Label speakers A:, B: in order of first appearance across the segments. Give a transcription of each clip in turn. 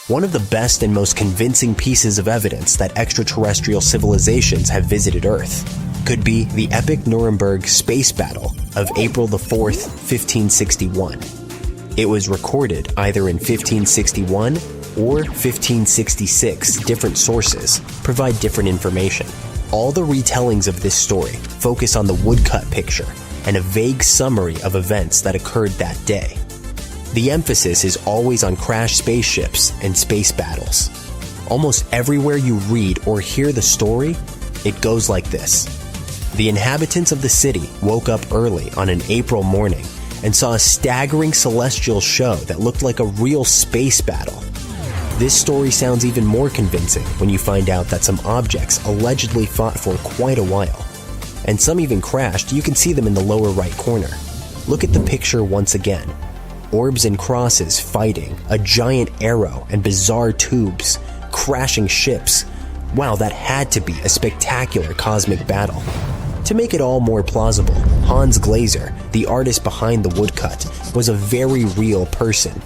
A: One of the best and most convincing pieces of evidence that extraterrestrial civilizations have visited Earth could be the epic Nuremberg space battle of April the 4th, 1561. It was recorded either in 1561 or 1566. Different sources provide different information. All the retellings of this story focus on the woodcut picture and a vague summary of events that occurred that day. The emphasis is always on crashed spaceships and space battles. Almost everywhere you read or hear the story, it goes like this. The inhabitants of the city woke up early on an April morning and saw a staggering celestial show that looked like a real space battle. This story sounds even more convincing when you find out that some objects allegedly fought for quite a while. And some even crashed. You can see them in the lower right corner. Look at the picture once again. Orbs and crosses fighting, a giant arrow and bizarre tubes, crashing ships. Wow, that had to be a spectacular cosmic battle. To make it all more plausible, Hans Glaser, the artist behind the woodcut, was a very real person.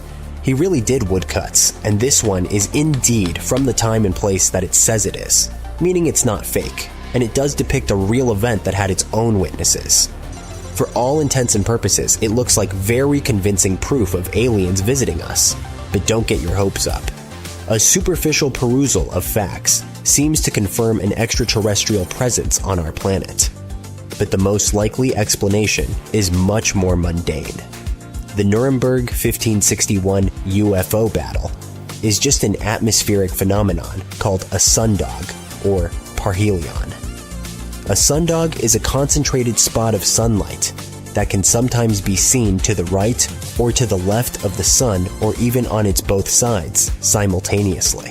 A: He really did woodcuts, and this one is indeed from the time and place that it says it is, meaning it's not fake, and it does depict a real event that had its own witnesses. For all intents and purposes, it looks like very convincing proof of aliens visiting us, but don't get your hopes up. A superficial perusal of facts seems to confirm an extraterrestrial presence on our planet. But the most likely explanation is much more mundane. The Nuremberg 1561 UFO battle is just an atmospheric phenomenon called a sundog, or parhelion. A sundog is a concentrated spot of sunlight that can sometimes be seen to the right or to the left of the sun, or even on its both sides simultaneously.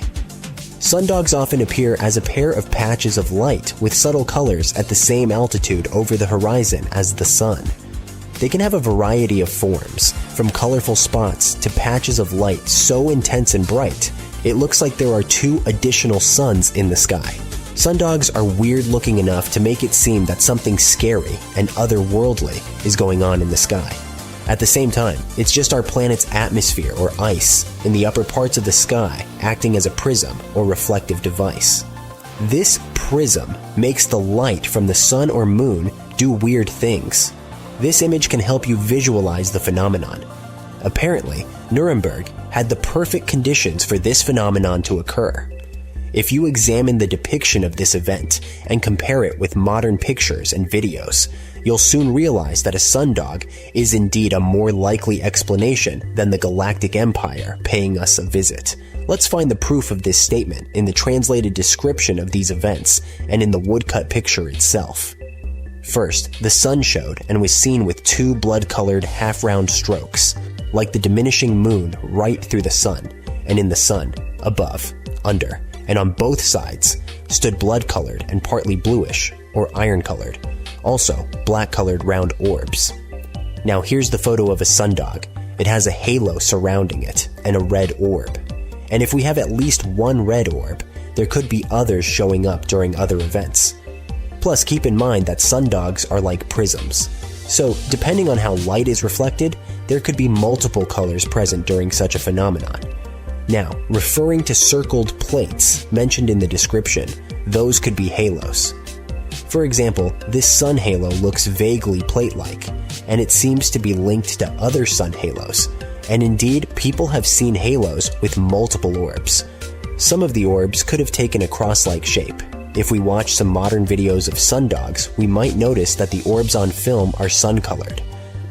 A: Sundogs often appear as a pair of patches of light with subtle colors at the same altitude over the horizon as the sun. They can have a variety of forms, from colorful spots to patches of light so intense and bright, it looks like there are two additional suns in the sky. Sundogs are weird looking enough to make it seem that something scary and otherworldly is going on in the sky. At the same time, it's just our planet's atmosphere or ice in the upper parts of the sky acting as a prism or reflective device. This prism makes the light from the sun or moon do weird things. This image can help you visualize the phenomenon. Apparently, Nuremberg had the perfect conditions for this phenomenon to occur. If you examine the depiction of this event and compare it with modern pictures and videos, you'll soon realize that a sundog is indeed a more likely explanation than the Galactic Empire paying us a visit. Let's find the proof of this statement in the translated description of these events and in the woodcut picture itself. First, the sun showed and was seen with two blood-colored half-round strokes, like the diminishing moon right through the sun, and in the sun, above, under, and on both sides, stood blood-colored and partly bluish, or iron-colored, also black-colored round orbs. Now here's the photo of a sundog. It has a halo surrounding it, and a red orb. And if we have at least one red orb, there could be others showing up during other events. Plus, keep in mind that sundogs are like prisms. So, depending on how light is reflected, there could be multiple colors present during such a phenomenon. Now, referring to circled plates mentioned in the description, those could be halos. For example, this sun halo looks vaguely plate-like, and it seems to be linked to other sun halos. And indeed, people have seen halos with multiple orbs. Some of the orbs could have taken a cross-like shape. If we watch some modern videos of sundogs, we might notice that the orbs on film are sun-colored.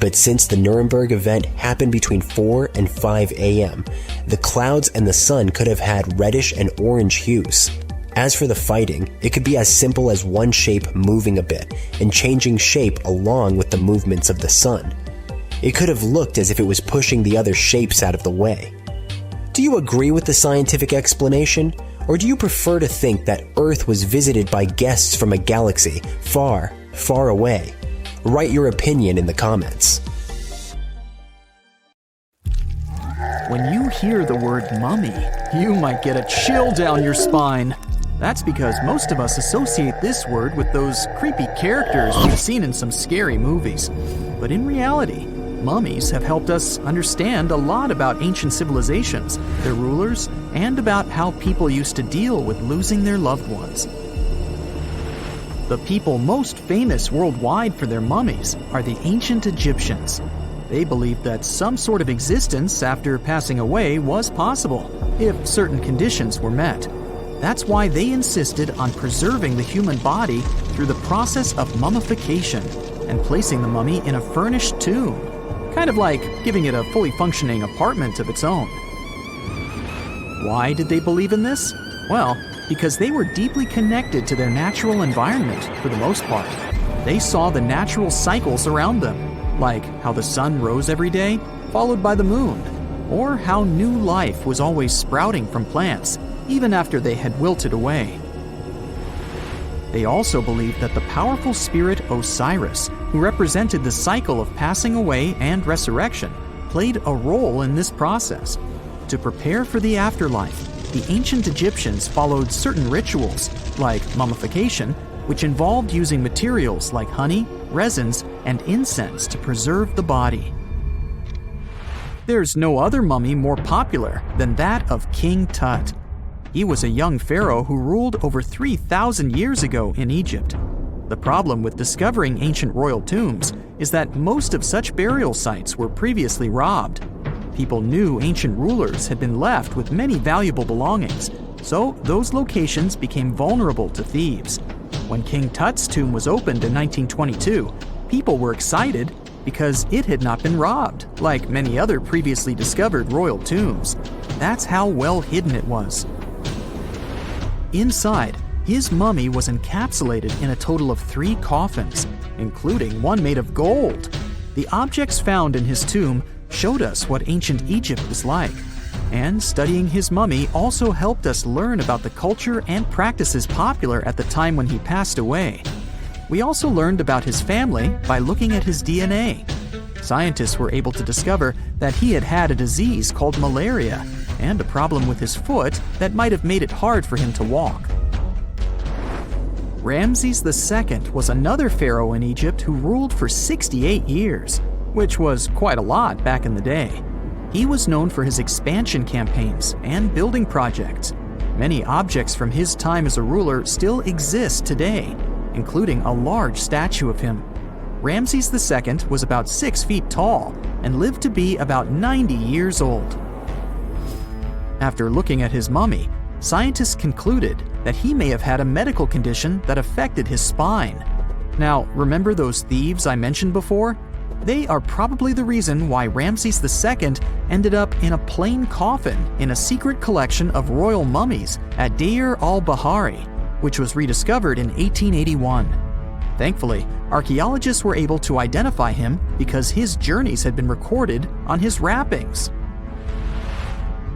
A: But since the Nuremberg event happened between 4 and 5 a.m., the clouds and the sun could have had reddish and orange hues. As for the fighting, it could be as simple as one shape moving a bit and changing shape along with the movements of the sun. It could have looked as if it was pushing the other shapes out of the way. Do you agree with the scientific explanation? Or do you prefer to think that Earth was visited by guests from a galaxy far, far away? Write your opinion in the comments.
B: When you hear the word mummy, you might get a chill down your spine. That's because most of us associate this word with those creepy characters we've seen in some scary movies. But in reality, Mummies have helped us understand a lot about ancient civilizations, their rulers, and about how people used to deal with losing their loved ones. The people most famous worldwide for their mummies are the ancient Egyptians. They believed that some sort of existence after passing away was possible, if certain conditions were met. That's why they insisted on preserving the human body through the process of mummification and placing the mummy in a furnished tomb, kind of like giving it a fully functioning apartment of its own. Why did they believe in this? Well, because they were deeply connected to their natural environment for the most part. They saw the natural cycles around them, like how the sun rose every day, followed by the moon, or how new life was always sprouting from plants, even after they had wilted away. They also believed that the powerful spirit Osiris, who represented the cycle of passing away and resurrection, played a role in this process. To prepare for the afterlife, the ancient Egyptians followed certain rituals, like mummification, which involved using materials like honey, resins, and incense to preserve the body. There's no other mummy more popular than that of King Tut. He was a young pharaoh who ruled over 3,000 years ago in Egypt. The problem with discovering ancient royal tombs is that most of such burial sites were previously robbed. People knew ancient rulers had been left with many valuable belongings, so those locations became vulnerable to thieves. When King Tut's tomb was opened in 1922, people were excited because it had not been robbed, like many other previously discovered royal tombs. That's how well hidden it was. Inside, his mummy was encapsulated in a total of 3 coffins, including one made of gold. The objects found in his tomb showed us what ancient Egypt was like, and studying his mummy also helped us learn about the culture and practices popular at the time when he passed away. We also learned about his family by looking at his DNA. Scientists were able to discover that he had had a disease called malaria and a problem with his foot that might have made it hard for him to walk. Ramses II was another pharaoh in Egypt who ruled for 68 years, which was quite a lot back in the day. He was known for his expansion campaigns and building projects. Many objects from his time as a ruler still exist today, including a large statue of him. Ramses II was about 6 feet tall and lived to be about 90 years old. After looking at his mummy, scientists concluded that he may have had a medical condition that affected his spine. Now, remember those thieves I mentioned before? They are probably the reason why Ramses II ended up in a plain coffin in a secret collection of royal mummies at Deir al-Bahari, which was rediscovered in 1881. Thankfully, archaeologists were able to identify him because his journeys had been recorded on his wrappings.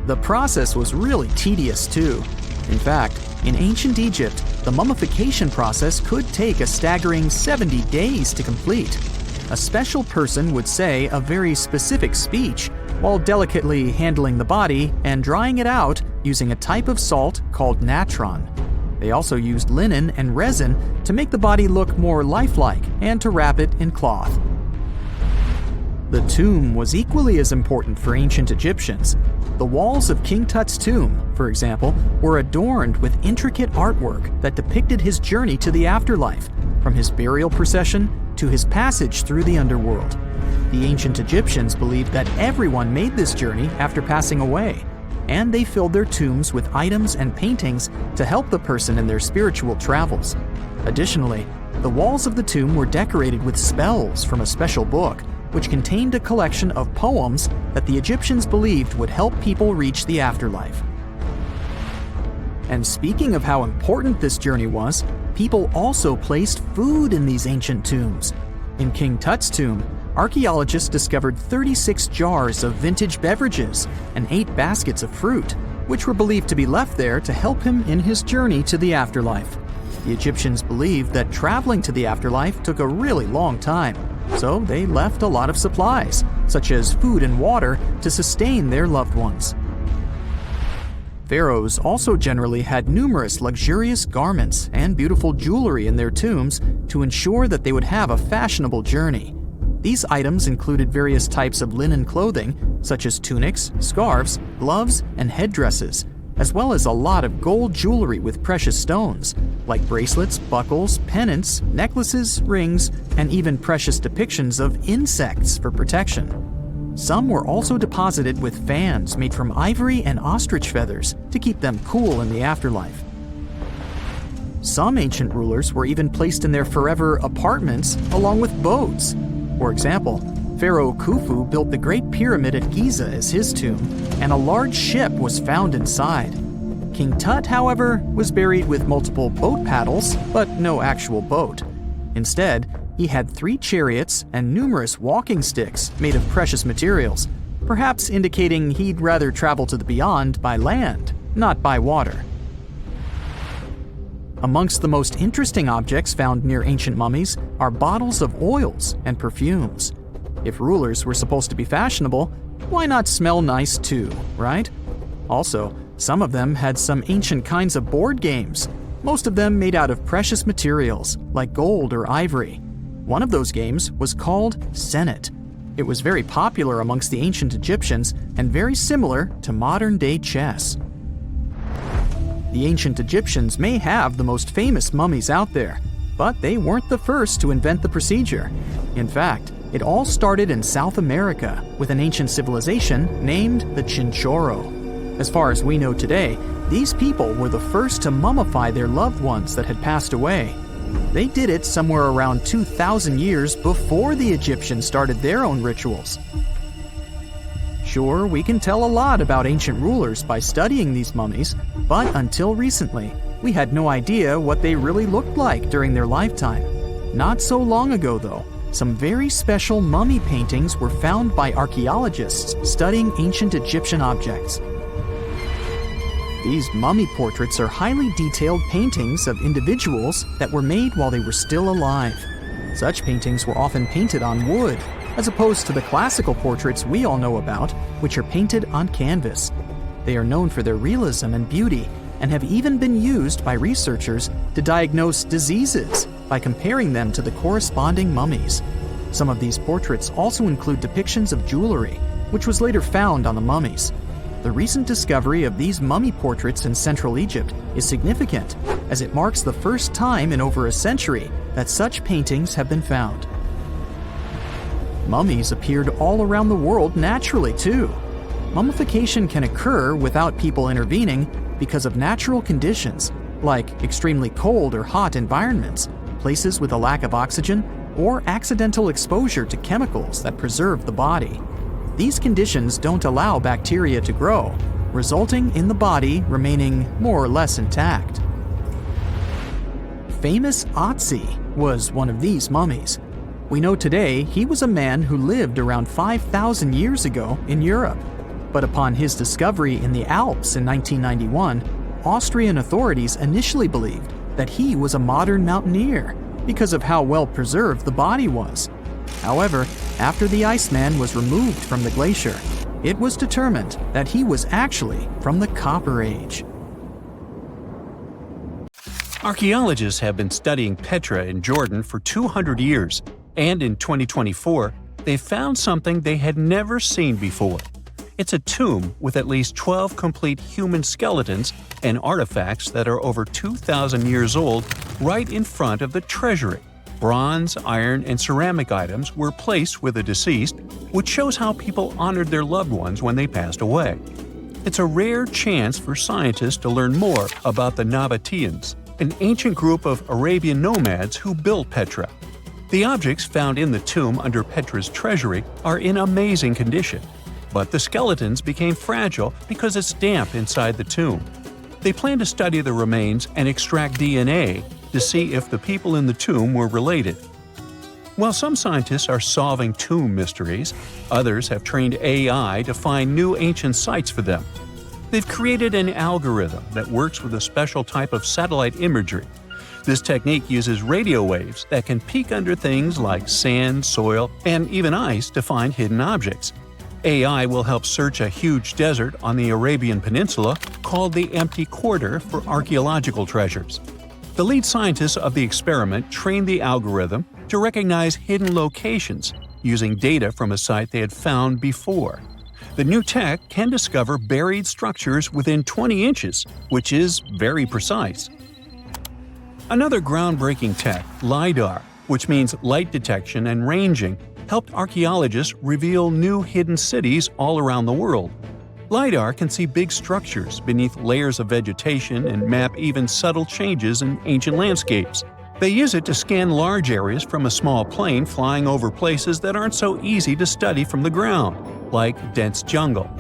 B: The process was really tedious too. In fact, in ancient Egypt, the mummification process could take a staggering 70 days to complete. A special person would say a very specific speech while delicately handling the body and drying it out using a type of salt called natron. They also used linen and resin to make the body look more lifelike and to wrap it in cloth. The tomb was equally as important for ancient Egyptians. The walls of King Tut's tomb, for example, were adorned with intricate artwork that depicted his journey to the afterlife, from his burial procession to his passage through the underworld. The ancient Egyptians believed that everyone made this journey after passing away, and they filled their tombs with items and paintings to help the person in their spiritual travels. Additionally, the walls of the tomb were decorated with spells from a special book, which contained a collection of poems that the Egyptians believed would help people reach the afterlife. And speaking of how important this journey was, people also placed food in these ancient tombs. In King Tut's tomb, archaeologists discovered 36 jars of vintage beverages and 8 baskets of fruit, which were believed to be left there to help him in his journey to the afterlife. The Egyptians believed that traveling to the afterlife took a really long time, so they left a lot of supplies, such as food and water, to sustain their loved ones. Pharaohs also generally had numerous luxurious garments and beautiful jewelry in their tombs to ensure that they would have a fashionable journey. These items included various types of linen clothing, such as tunics, scarves, gloves, and headdresses, as well as a lot of gold jewelry with precious stones, like bracelets, buckles, pendants, necklaces, rings, and even precious depictions of insects for protection. Some were also deposited with fans made from ivory and ostrich feathers to keep them cool in the afterlife. Some ancient rulers were even placed in their forever apartments along with boats. For example, Pharaoh Khufu built the Great Pyramid at Giza as his tomb, and a large ship was found inside. King Tut, however, was buried with multiple boat paddles, but no actual boat. Instead, he had 3 chariots and numerous walking sticks made of precious materials, perhaps indicating he'd rather travel to the beyond by land, not by water. Amongst the most interesting objects found near ancient mummies are bottles of oils and perfumes. If rulers were supposed to be fashionable, why not smell nice too, right? Also, some of them had some ancient kinds of board games, most of them made out of precious materials like gold or ivory. One of those games was called Senet. It was very popular amongst the ancient Egyptians and very similar to modern-day chess. The ancient Egyptians may have the most famous mummies out there, but they weren't the first to invent the procedure. In fact, it all started in South America with an ancient civilization named the Chinchorro. As far as we know today, these people were the first to mummify their loved ones that had passed away. They did it somewhere around 2,000 years before the Egyptians started their own rituals. Sure, we can tell a lot about ancient rulers by studying these mummies, but until recently, we had no idea what they really looked like during their lifetime. Not so long ago, though, some very special mummy paintings were found by archaeologists studying ancient Egyptian objects. These mummy portraits are highly detailed paintings of individuals that were made while they were still alive. Such paintings were often painted on wood, as opposed to the classical portraits we all know about, which are painted on canvas. They are known for their realism and beauty, and have even been used by researchers to diagnose diseases by comparing them to the corresponding mummies. Some of these portraits also include depictions of jewelry, which was later found on the mummies. The recent discovery of these mummy portraits in Central Egypt is significant, as it marks the first time in over a century that such paintings have been found. Mummies appeared all around the world naturally, too. Mummification can occur without people intervening because of natural conditions, like extremely cold or hot environments, places with a lack of oxygen, or accidental exposure to chemicals that preserve the body. These conditions don't allow bacteria to grow, resulting in the body remaining more or less intact. Famous Otzi was one of these mummies. We know today he was a man who lived around 5,000 years ago in Europe. But upon his discovery in the Alps in 1991, Austrian authorities initially believed that he was a modern mountaineer because of how well preserved the body was. However, after the Iceman was removed from the glacier, it was determined that he was actually from the Copper Age.
C: Archaeologists have been studying Petra in Jordan for 200 years, and in 2024, they found something they had never seen before. It's a tomb with at least 12 complete human skeletons and artifacts that are over 2,000 years old right in front of the treasury. Bronze, iron, and ceramic items were placed with the deceased, which shows how people honored their loved ones when they passed away. It's a rare chance for scientists to learn more about the Nabateans, an ancient group of Arabian nomads who built Petra. The objects found in the tomb under Petra's treasury are in amazing condition, but the skeletons became fragile because it's damp inside the tomb. They plan to study the remains and extract DNA to see if the people in the tomb were related. While some scientists are solving tomb mysteries, others have trained AI to find new ancient sites for them. They've created an algorithm that works with a special type of satellite imagery. This technique uses radio waves that can peek under things like sand, soil, and even ice to find hidden objects. AI will help search a huge desert on the Arabian Peninsula called the Empty Quarter for archaeological treasures. The lead scientists of the experiment trained the algorithm to recognize hidden locations using data from a site they had found before. The new tech can discover buried structures within 20 inches, which is very precise. Another groundbreaking tech, LiDAR, which means light detection and ranging, helped archaeologists reveal new hidden cities all around the world. LiDAR can see big structures beneath layers of vegetation and map even subtle changes in ancient landscapes. They use it to scan large areas from a small plane flying over places that aren't so easy to study from the ground, like dense jungle.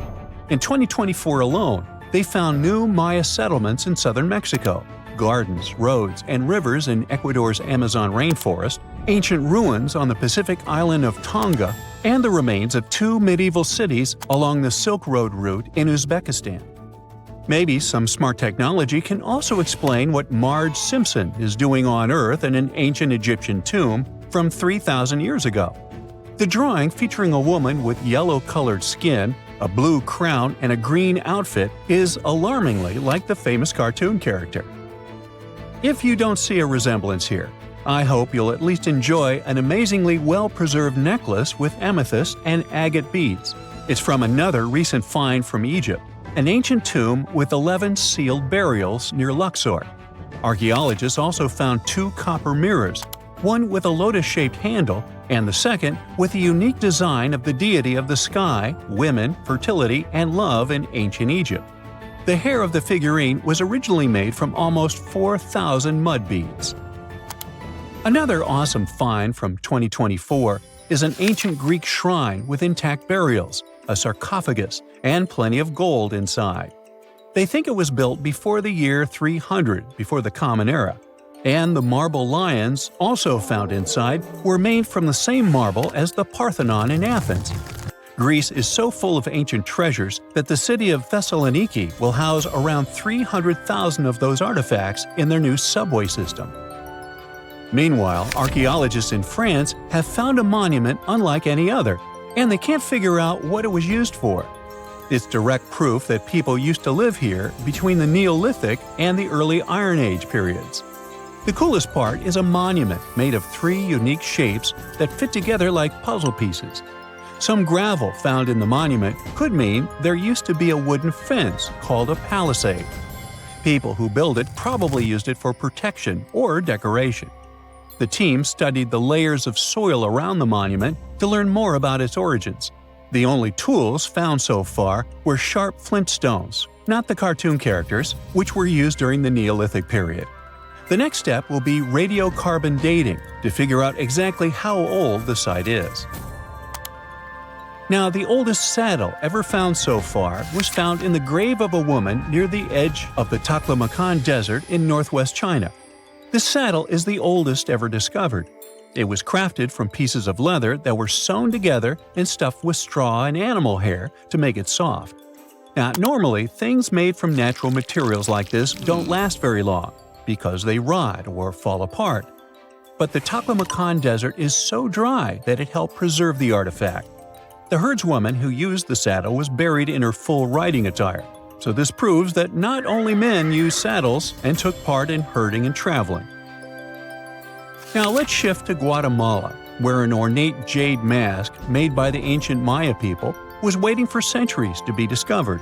C: In 2024 alone, they found new Maya settlements in southern Mexico, gardens, roads, and rivers in Ecuador's Amazon rainforest, ancient ruins on the Pacific island of Tonga, and the remains of 2 medieval cities along the Silk Road route in Uzbekistan. Maybe some smart technology can also explain what Marge Simpson is doing on Earth in an ancient Egyptian tomb from 3,000 years ago. The drawing, featuring a woman with yellow-colored skin, a blue crown, and a green outfit, is alarmingly like the famous cartoon character. If you don't see a resemblance here, I hope you'll at least enjoy an amazingly well-preserved necklace with amethyst and agate beads. It's from another recent find from Egypt, an ancient tomb with 11 sealed burials near Luxor. Archaeologists also found 2 copper mirrors, one with a lotus-shaped handle and the second with a unique design of the deity of the sky, women, fertility, and love in ancient Egypt. The hair of the figurine was originally made from almost 4,000 mud beads. Another awesome find from 2024 is an ancient Greek shrine with intact burials, a sarcophagus, and plenty of gold inside. They think it was built before the year 300 before the Common Era, and the marble lions, also found inside, were made from the same marble as the Parthenon in Athens. Greece is so full of ancient treasures that the city of Thessaloniki will house around 300,000 of those artifacts in their new subway system. Meanwhile, archaeologists in France have found a monument unlike any other, and they can't figure out what it was used for. It's direct proof that people used to live here between the Neolithic and the early Iron Age periods. The coolest part is a monument made of 3 unique shapes that fit together like puzzle pieces. Some gravel found in the monument could mean there used to be a wooden fence called a palisade. People who built it probably used it for protection or decoration. The team studied the layers of soil around the monument to learn more about its origins. The only tools found so far were sharp flint stones, not the cartoon characters, which were used during the Neolithic period. The next step will be radiocarbon dating to figure out exactly how old the site is. Now, the oldest saddle ever found so far was found in the grave of a woman near the edge of the Taklamakan Desert in northwest China. This saddle is the oldest ever discovered. It was crafted from pieces of leather that were sewn together and stuffed with straw and animal hair to make it soft. Now, normally, things made from natural materials like this don't last very long because they rot or fall apart. But the Taklamakan Desert is so dry that it helped preserve the artifact. The herdswoman who used the saddle was buried in her full riding attire, so this proves that not only men used saddles and took part in herding and traveling. Now let's shift to Guatemala, where an ornate jade mask made by the ancient Maya people was waiting for centuries to be discovered.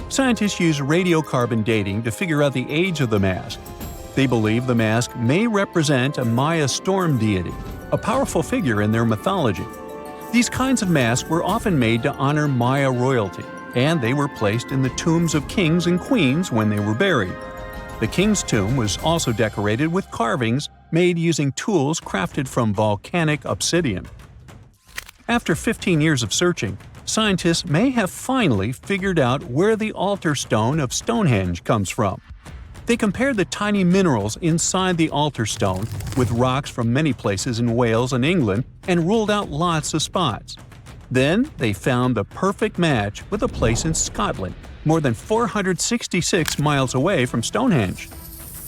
C: Scientists use radiocarbon dating to figure out the age of the mask. They believe the mask may represent a Maya storm deity, a powerful figure in their mythology. These kinds of masks were often made to honor Maya royalty, and they were placed in the tombs of kings and queens when they were buried. The king's tomb was also decorated with carvings made using tools crafted from volcanic obsidian. After 15 years of searching, scientists may have finally figured out where the altar stone of Stonehenge comes from. They compared the tiny minerals inside the altar stone with rocks from many places in Wales and England and ruled out lots of spots. Then they found the perfect match with a place in Scotland, more than 466 miles away from Stonehenge.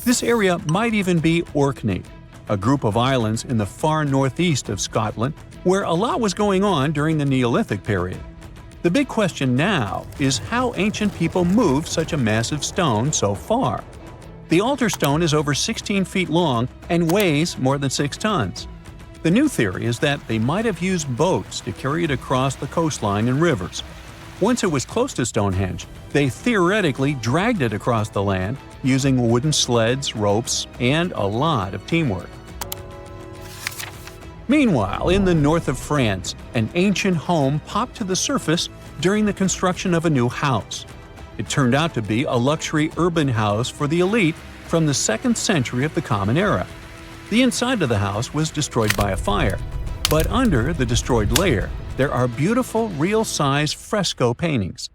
C: This area might even be Orkney, a group of islands in the far northeast of Scotland where a lot was going on during the Neolithic period. The big question now is how ancient people moved such a massive stone so far. The altar stone is over 16 feet long and weighs more than 6 tons. The new theory is that they might have used boats to carry it across the coastline and rivers. Once it was close to Stonehenge, they theoretically dragged it across the land using wooden sleds, ropes, and a lot of teamwork. Meanwhile, in the north of France, an ancient home popped to the surface during the construction of a new house. It turned out to be a luxury urban house for the elite from the 2nd century of the Common Era. The inside of the house was destroyed by a fire, but under the destroyed layer, there are beautiful, real-size fresco paintings.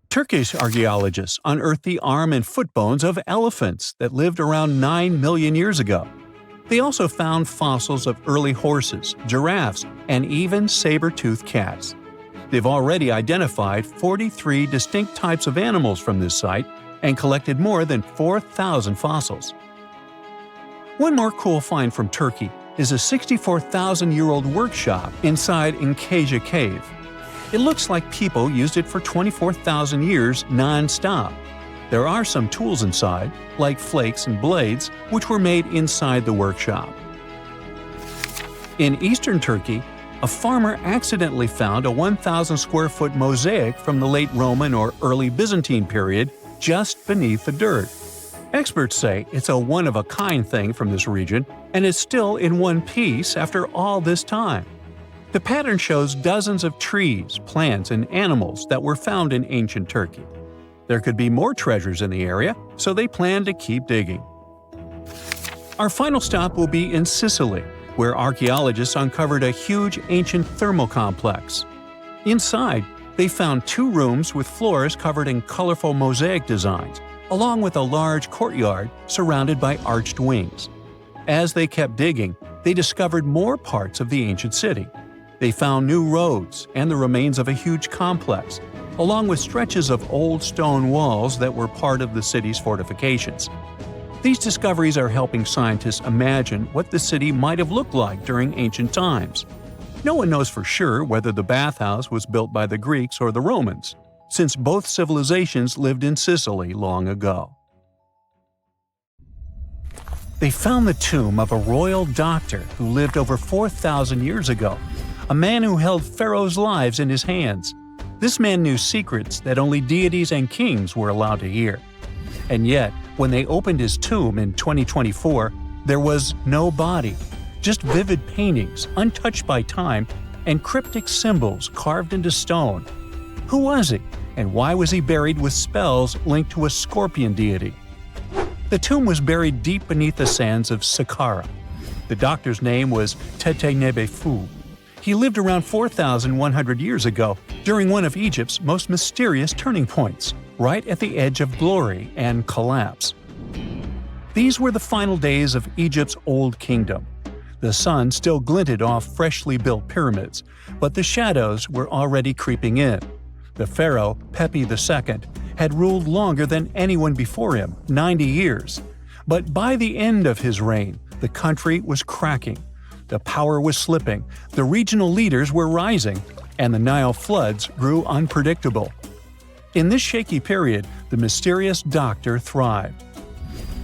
C: Turkish archaeologists unearthed the arm and foot bones of elephants that lived around 9 million years ago. They also found fossils of early horses, giraffes, and even saber-toothed cats. They've already identified 43 distinct types of animals from this site and collected more than 4,000 fossils. One more cool find from Turkey is a 64,000-year-old workshop inside Enkaja Cave. It looks like people used it for 24,000 years non-stop. There are some tools inside, like flakes and blades, which were made inside the workshop. In eastern Turkey, a farmer accidentally found a 1,000-square-foot mosaic from the late Roman or early Byzantine period just beneath the dirt. Experts say it's a one-of-a-kind thing from this region, and is still in one piece after all this time. The pattern shows dozens of trees, plants, and animals that were found in ancient Turkey. There could be more treasures in the area, so they plan to keep digging. Our final stop will be in Sicily, where archaeologists uncovered a huge ancient thermal complex. Inside, they found 2 rooms with floors covered in colorful mosaic designs, along with a large courtyard surrounded by arched wings. As they kept digging, they discovered more parts of the ancient city. They found new roads and the remains of a huge complex, along with stretches of old stone walls that were part of the city's fortifications. These discoveries are helping scientists imagine what the city might have looked like during ancient times. No one knows for sure whether the bathhouse was built by the Greeks or the Romans, since both civilizations lived in Sicily long ago. They found the tomb of a royal doctor who lived over 4,000 years ago, a man who held pharaohs' lives in his hands. This man knew secrets that only deities and kings were allowed to hear. And yet, when they opened his tomb in 2024, there was no body, just vivid paintings, untouched by time, and cryptic symbols carved into stone. Who was he, and why was he buried with spells linked to a scorpion deity? The tomb was buried deep beneath the sands of Saqqara. The doctor's name was Tetnebefu. He lived around 4,100 years ago, during one of Egypt's most mysterious turning points, right at the edge of glory and collapse. These were the final days of Egypt's Old Kingdom. The sun still glinted off freshly built pyramids, but the shadows were already creeping in. The pharaoh, Pepi II, had ruled longer than anyone before him, 90 years. But by the end of his reign, the country was cracking. The power was slipping, the regional leaders were rising, and the Nile floods grew unpredictable. In this shaky period, the mysterious doctor thrived.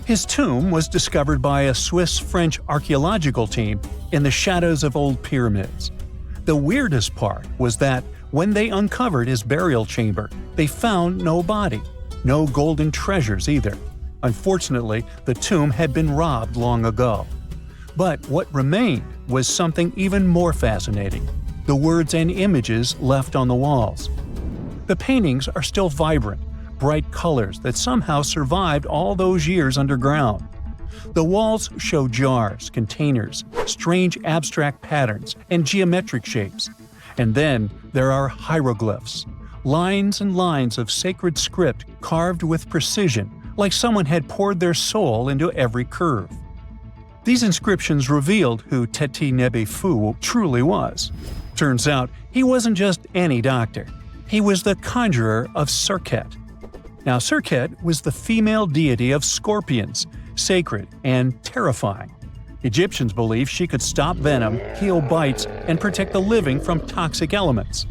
C: His tomb was discovered by a Swiss-French archaeological team in the shadows of old pyramids. The weirdest part was that when they uncovered his burial chamber, they found no body, no golden treasures either. Unfortunately, the tomb had been robbed long ago. But what remained was something even more fascinating: the words and images left on the walls. The paintings are still vibrant, bright colors that somehow survived all those years underground. The walls show jars, containers, strange abstract patterns, and geometric shapes. And then there are hieroglyphs, lines and lines of sacred script carved with precision, like someone had poured their soul into every curve. These inscriptions revealed who Tetnebefu truly was. Turns out, he wasn't just any doctor. He was the conjurer of Serket. Now, Serket was the female deity of scorpions, sacred and terrifying. Egyptians believed she could stop venom, heal bites, and protect the living from toxic elements.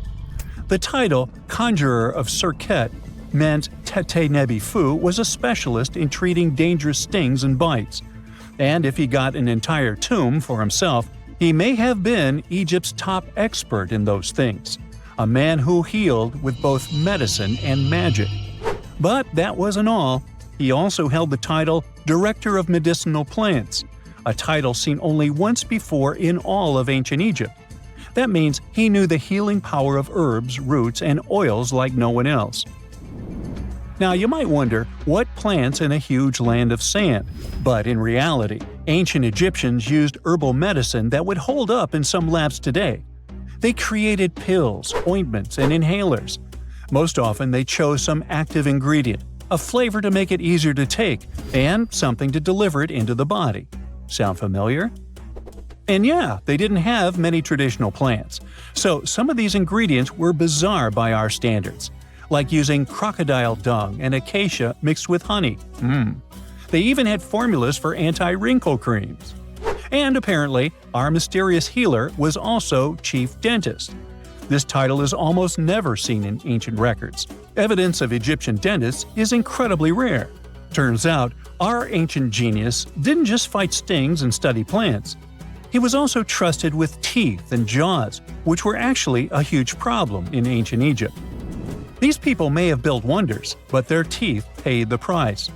C: The title, Conjurer of Serket, meant Tetnebefu was a specialist in treating dangerous stings and bites. And if he got an entire tomb for himself, He may have been Egypt's top expert in those things, a man who healed with both medicine and magic. But that wasn't all. He also held the title Director of Medicinal Plants, a title seen only once before in all of ancient Egypt. That means he knew the healing power of herbs, roots, and oils like no one else. Now you might wonder, what plants in a huge land of sand? But in reality, ancient Egyptians used herbal medicine that would hold up in some labs today. They created pills, ointments, and inhalers. Most often they chose some active ingredient, a flavor to make it easier to take, and something to deliver it into the body. Sound familiar? And yeah, they didn't have many traditional plants, so some of these ingredients were bizarre by our standards, like using crocodile dung and acacia mixed with honey. They even had formulas for anti-wrinkle creams. And apparently, our mysterious healer was also chief dentist. This title is almost never seen in ancient records. Evidence of Egyptian dentists is incredibly rare. Turns out, our ancient genius didn't just fight stings and study plants. He was also trusted with teeth and jaws, which were actually a huge problem in ancient Egypt. These people may have built wonders, but their teeth paid the price.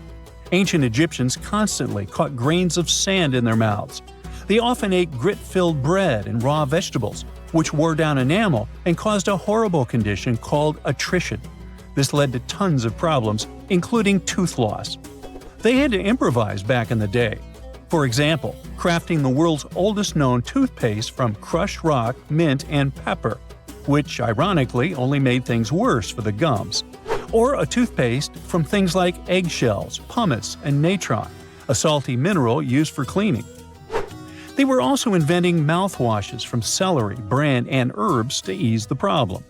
C: Ancient Egyptians constantly caught grains of sand in their mouths. They often ate grit-filled bread and raw vegetables, which wore down enamel and caused a horrible condition called attrition. This led to tons of problems, including tooth loss. They had to improvise back in the day. For example, crafting the world's oldest known toothpaste from crushed rock, mint, and pepper, which ironically only made things worse for the gums. Or a toothpaste from things like eggshells, pumice, and natron, a salty mineral used for cleaning. They were also inventing mouthwashes from celery, bran, and herbs to ease the problem.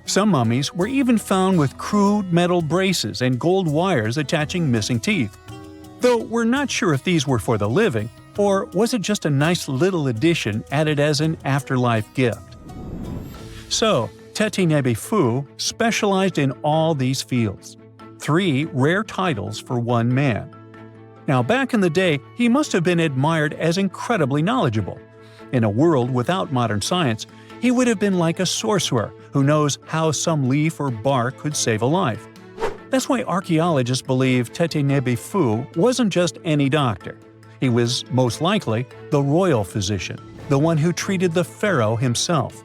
C: Some mummies were even found with crude metal braces and gold wires attaching missing teeth. Though we're not sure if these were for the living, or was it just a nice little addition added as an afterlife gift. So, Teti Nebefu specialized in all these fields. 3 rare titles for one man. Now back in the day, he must have been admired as incredibly knowledgeable. In a world without modern science, he would have been like a sorcerer who knows how some leaf or bark could save a life. That's why archaeologists believe Teti Nebefu wasn't just any doctor. He was, most likely, the royal physician, the one who treated the pharaoh himself.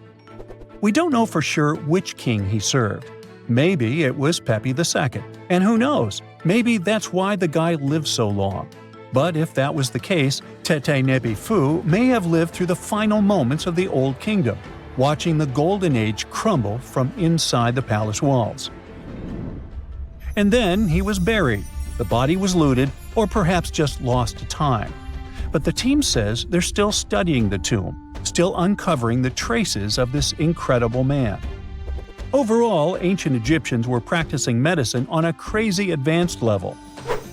C: We don't know for sure which king he served. Maybe it was Pepi II, and who knows, maybe that's why the guy lived so long. But if that was the case, Teti Nebefu may have lived through the final moments of the Old Kingdom, watching the Golden Age crumble from inside the palace walls. And then he was buried. The body was looted, or perhaps just lost to time. But the team says they're still studying the tomb, still uncovering the traces of this incredible man. Overall, ancient Egyptians were practicing medicine on a crazy advanced level.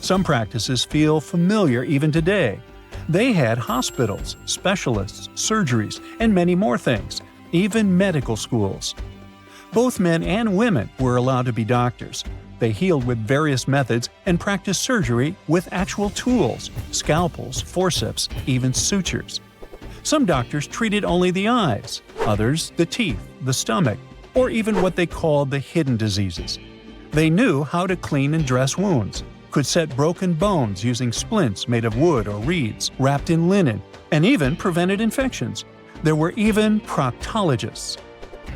C: Some practices feel familiar even today. They had hospitals, specialists, surgeries, and many more things, even medical schools. Both men and women were allowed to be doctors. They healed with various methods and practiced surgery with actual tools, scalpels, forceps, even sutures. Some doctors treated only the eyes, others the teeth, the stomach, or even what they called the hidden diseases. They knew how to clean and dress wounds, could set broken bones using splints made of wood or reeds wrapped in linen, and even prevented infections. There were even proctologists.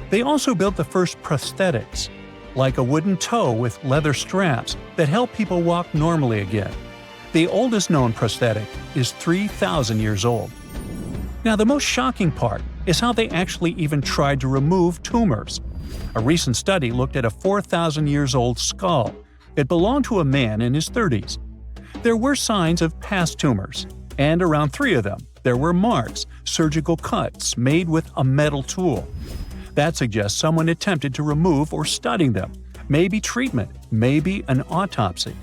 C: They also built the first prosthetics, like a wooden toe with leather straps that help people walk normally again. The oldest known prosthetic is 3,000 years old. Now, the most shocking part is how they actually even tried to remove tumors. A recent study looked at a 4,000 years old skull. It belonged to a man in his 30s. There were signs of past tumors, and around 3 of them, there were marks, surgical cuts made with a metal tool. That suggests someone attempted to remove or study them, maybe treatment, maybe an autopsy.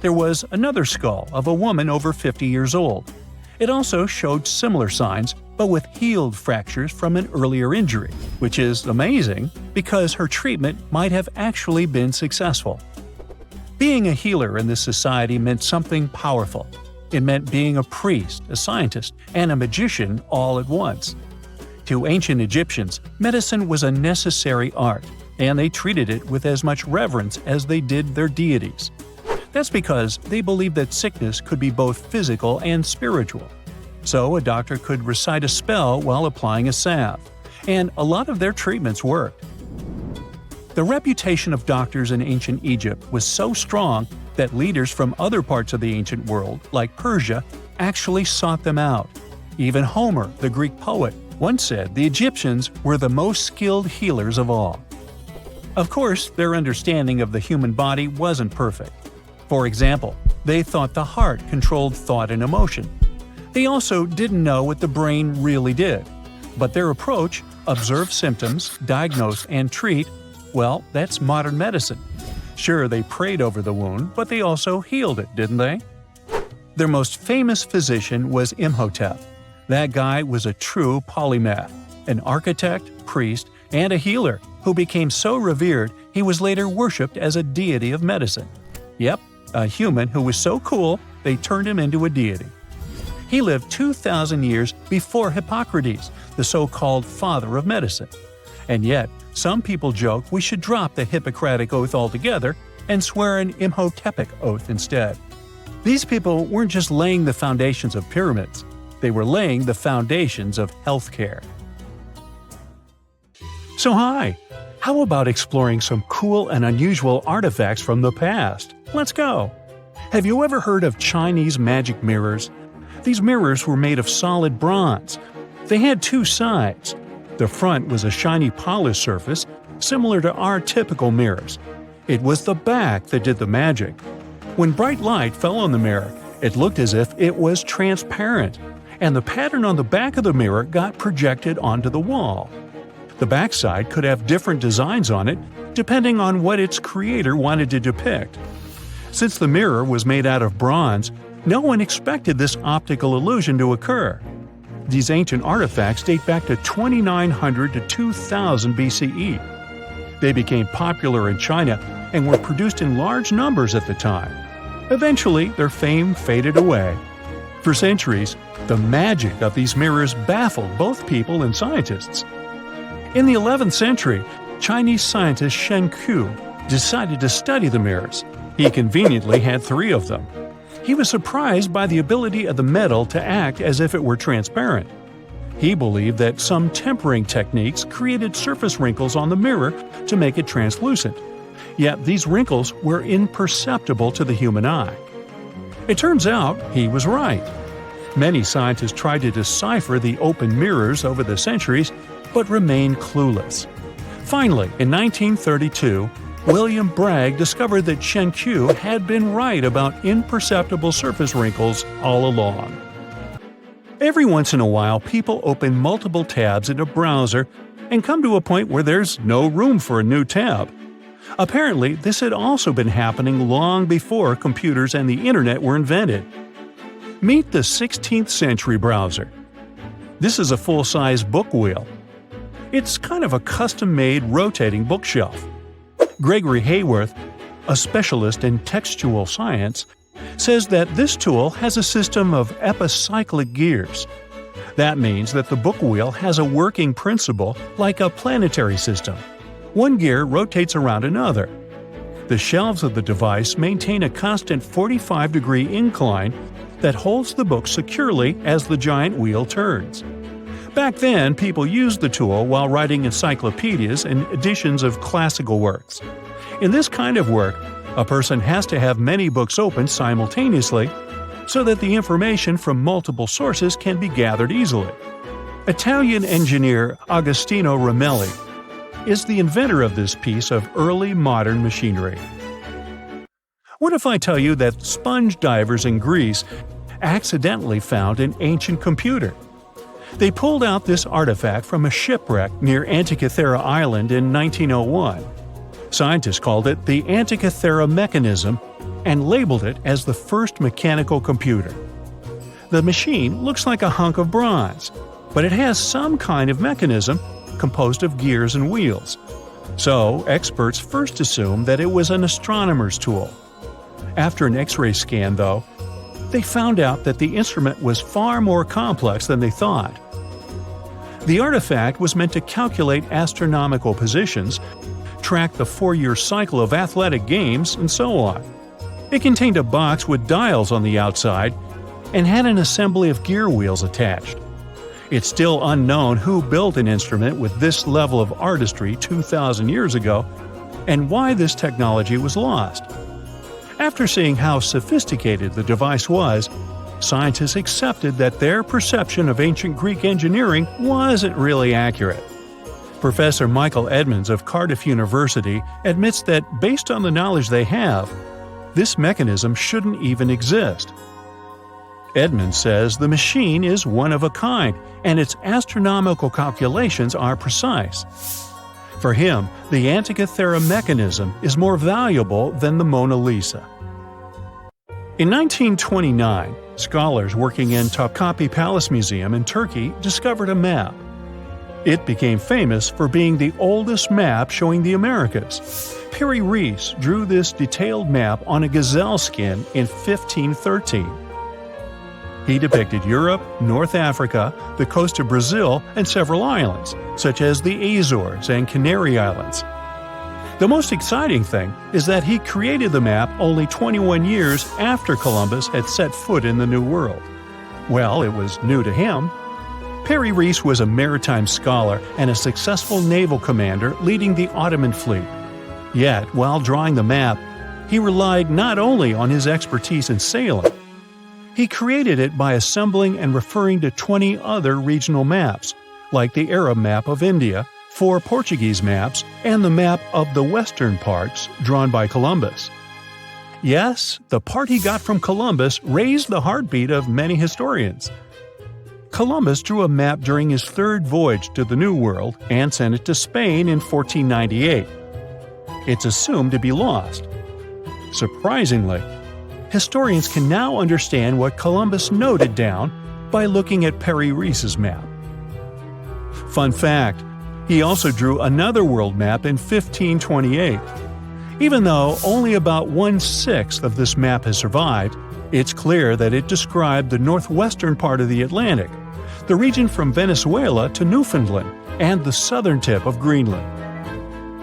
C: There was another skull of a woman over 50 years old. It also showed similar signs, but with healed fractures from an earlier injury, which is amazing because her treatment might have actually been successful. Being a healer in this society meant something powerful. It meant being a priest, a scientist, and a magician all at once. To ancient Egyptians, medicine was a necessary art, and they treated it with as much reverence as they did their deities. That's because they believed that sickness could be both physical and spiritual. So a doctor could recite a spell while applying a salve, and a lot of their treatments worked. The reputation of doctors in ancient Egypt was so strong that leaders from other parts of the ancient world, like Persia, actually sought them out. Even Homer, the Greek poet, once said the Egyptians were the most skilled healers of all. Of course, their understanding of the human body wasn't perfect. For example, they thought the heart controlled thought and emotion. They also didn't know what the brain really did. But their approach, observe symptoms, diagnose, and treat, well, that's modern medicine. Sure, they prayed over the wound, but they also healed it, didn't they? Their most famous physician was Imhotep. That guy was a true polymath, an architect, priest, and a healer who became so revered he was later worshipped as a deity of medicine. Yep, a human who was so cool they turned him into a deity. He lived 2,000 years before Hippocrates, the so-called father of medicine. And yet, some people joke we should drop the Hippocratic Oath altogether and swear an Imhotepic Oath instead. These people weren't just laying the foundations of pyramids, they were laying the foundations of healthcare. So hi! How about exploring some cool and unusual artifacts from the past? Let's go! Have you ever heard of Chinese magic mirrors? These mirrors were made of solid bronze. They had two sides. The front was a shiny polished surface, similar to our typical mirrors. It was the back that did the magic. When bright light fell on the mirror, it looked as if it was transparent, and the pattern on the back of the mirror got projected onto the wall. The backside could have different designs on it, depending on what its creator wanted to depict. Since the mirror was made out of bronze, no one expected this optical illusion to occur. These ancient artifacts date back to 2900 to 2000 BCE. They became popular in China and were produced in large numbers at the time. Eventually, their fame faded away. For centuries, the magic of these mirrors baffled both people and scientists. In the 11th century, Chinese scientist Shen Ku decided to study the mirrors. He conveniently had 3 of them. He was surprised by the ability of the metal to act as if it were transparent. He believed that some tempering techniques created surface wrinkles on the mirror to make it translucent. Yet these wrinkles were imperceptible to the human eye. It turns out he was right. Many scientists tried to decipher the open mirrors over the centuries, but remained clueless. Finally, in 1932, William Bragg discovered that Shen Ku had been right about imperceptible surface wrinkles all along. Every once in a while, people open multiple tabs in a browser and come to a point where there's no room for a new tab. Apparently, this had also been happening long before computers and the internet were invented. Meet the 16th century browser. This is a full-size book wheel. It's kind of a custom-made rotating bookshelf. Gregory Hayworth, a specialist in textual science, says that this tool has a system of epicyclic gears. That means that the book wheel has a working principle like a planetary system. One gear rotates around another. The shelves of the device maintain a constant 45-degree incline that holds the book securely as the giant wheel turns. Back then, people used the tool while writing encyclopedias and editions of classical works. In this kind of work, a person has to have many books open simultaneously so that the information from multiple sources can be gathered easily. Italian engineer Agostino Ramelli is the inventor of this piece of early modern machinery. What if I tell you that sponge divers in Greece accidentally found an ancient computer? They pulled out this artifact from a shipwreck near Antikythera Island in 1901. Scientists called it the Antikythera mechanism and labeled it as the first mechanical computer. The machine looks like a hunk of bronze, but it has some kind of mechanism composed of gears and wheels. So, experts first assumed that it was an astronomer's tool. After an X-ray scan, though, they found out that the instrument was far more complex than they thought. The artifact was meant to calculate astronomical positions, track the 4-year cycle of athletic games, and so on. It contained a box with dials on the outside and had an assembly of gear wheels attached. It's still unknown who built an instrument with this level of artistry 2,000 years ago and why this technology was lost. After seeing how sophisticated the device was, scientists accepted that their perception of ancient Greek engineering wasn't really accurate. Professor Michael Edmonds of Cardiff University admits that, based on the knowledge they have, this mechanism shouldn't even exist. Edmonds says the machine is one of a kind, and its astronomical calculations are precise. For him, the Antikythera mechanism is more valuable than the Mona Lisa. In 1929, scholars working in Topkapi Palace Museum in Turkey discovered a map. It became famous for being the oldest map showing the Americas. Perry Rees drew this detailed map on a gazelle skin in 1513. He depicted Europe, North Africa, the coast of Brazil, and several islands, such as the Azores and Canary Islands. The most exciting thing is that he created the map only 21 years after Columbus had set foot in the New World. Well, it was new to him. Perry Rees was a maritime scholar and a successful naval commander leading the Ottoman fleet. Yet, while drawing the map, he relied not only on his expertise in sailing. He created it by assembling and referring to 20 other regional maps, like the Arab map of India, 4 Portuguese maps, and the map of the western parts drawn by Columbus. Yes, the part he got from Columbus raised the heartbeat of many historians. Columbus drew a map during his 3rd voyage to the New World and sent it to Spain in 1498. It's assumed to be lost. Surprisingly, historians can now understand what Columbus noted down by looking at Perry Rees's map. Fun fact, he also drew another world map in 1528. Even though only about 1/6 of this map has survived, it's clear that it described the northwestern part of the Atlantic, the region from Venezuela to Newfoundland, and the southern tip of Greenland.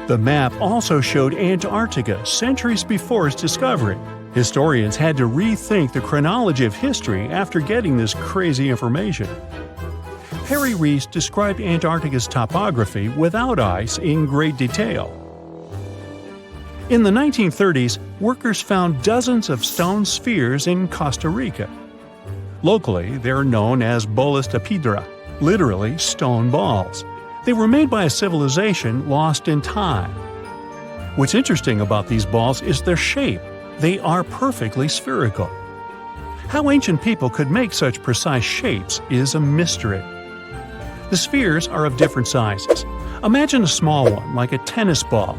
C: The map also showed Antarctica centuries before its discovery. Historians had to rethink the chronology of history after getting this crazy information. Perry Rees described Antarctica's topography without ice in great detail. In the 1930s, workers found dozens of stone spheres in Costa Rica. Locally, they're known as bolas de piedra, literally stone balls. They were made by a civilization lost in time. What's interesting about these balls is their shape. They are perfectly spherical. How ancient people could make such precise shapes is a mystery. The spheres are of different sizes. Imagine a small one, like a tennis ball.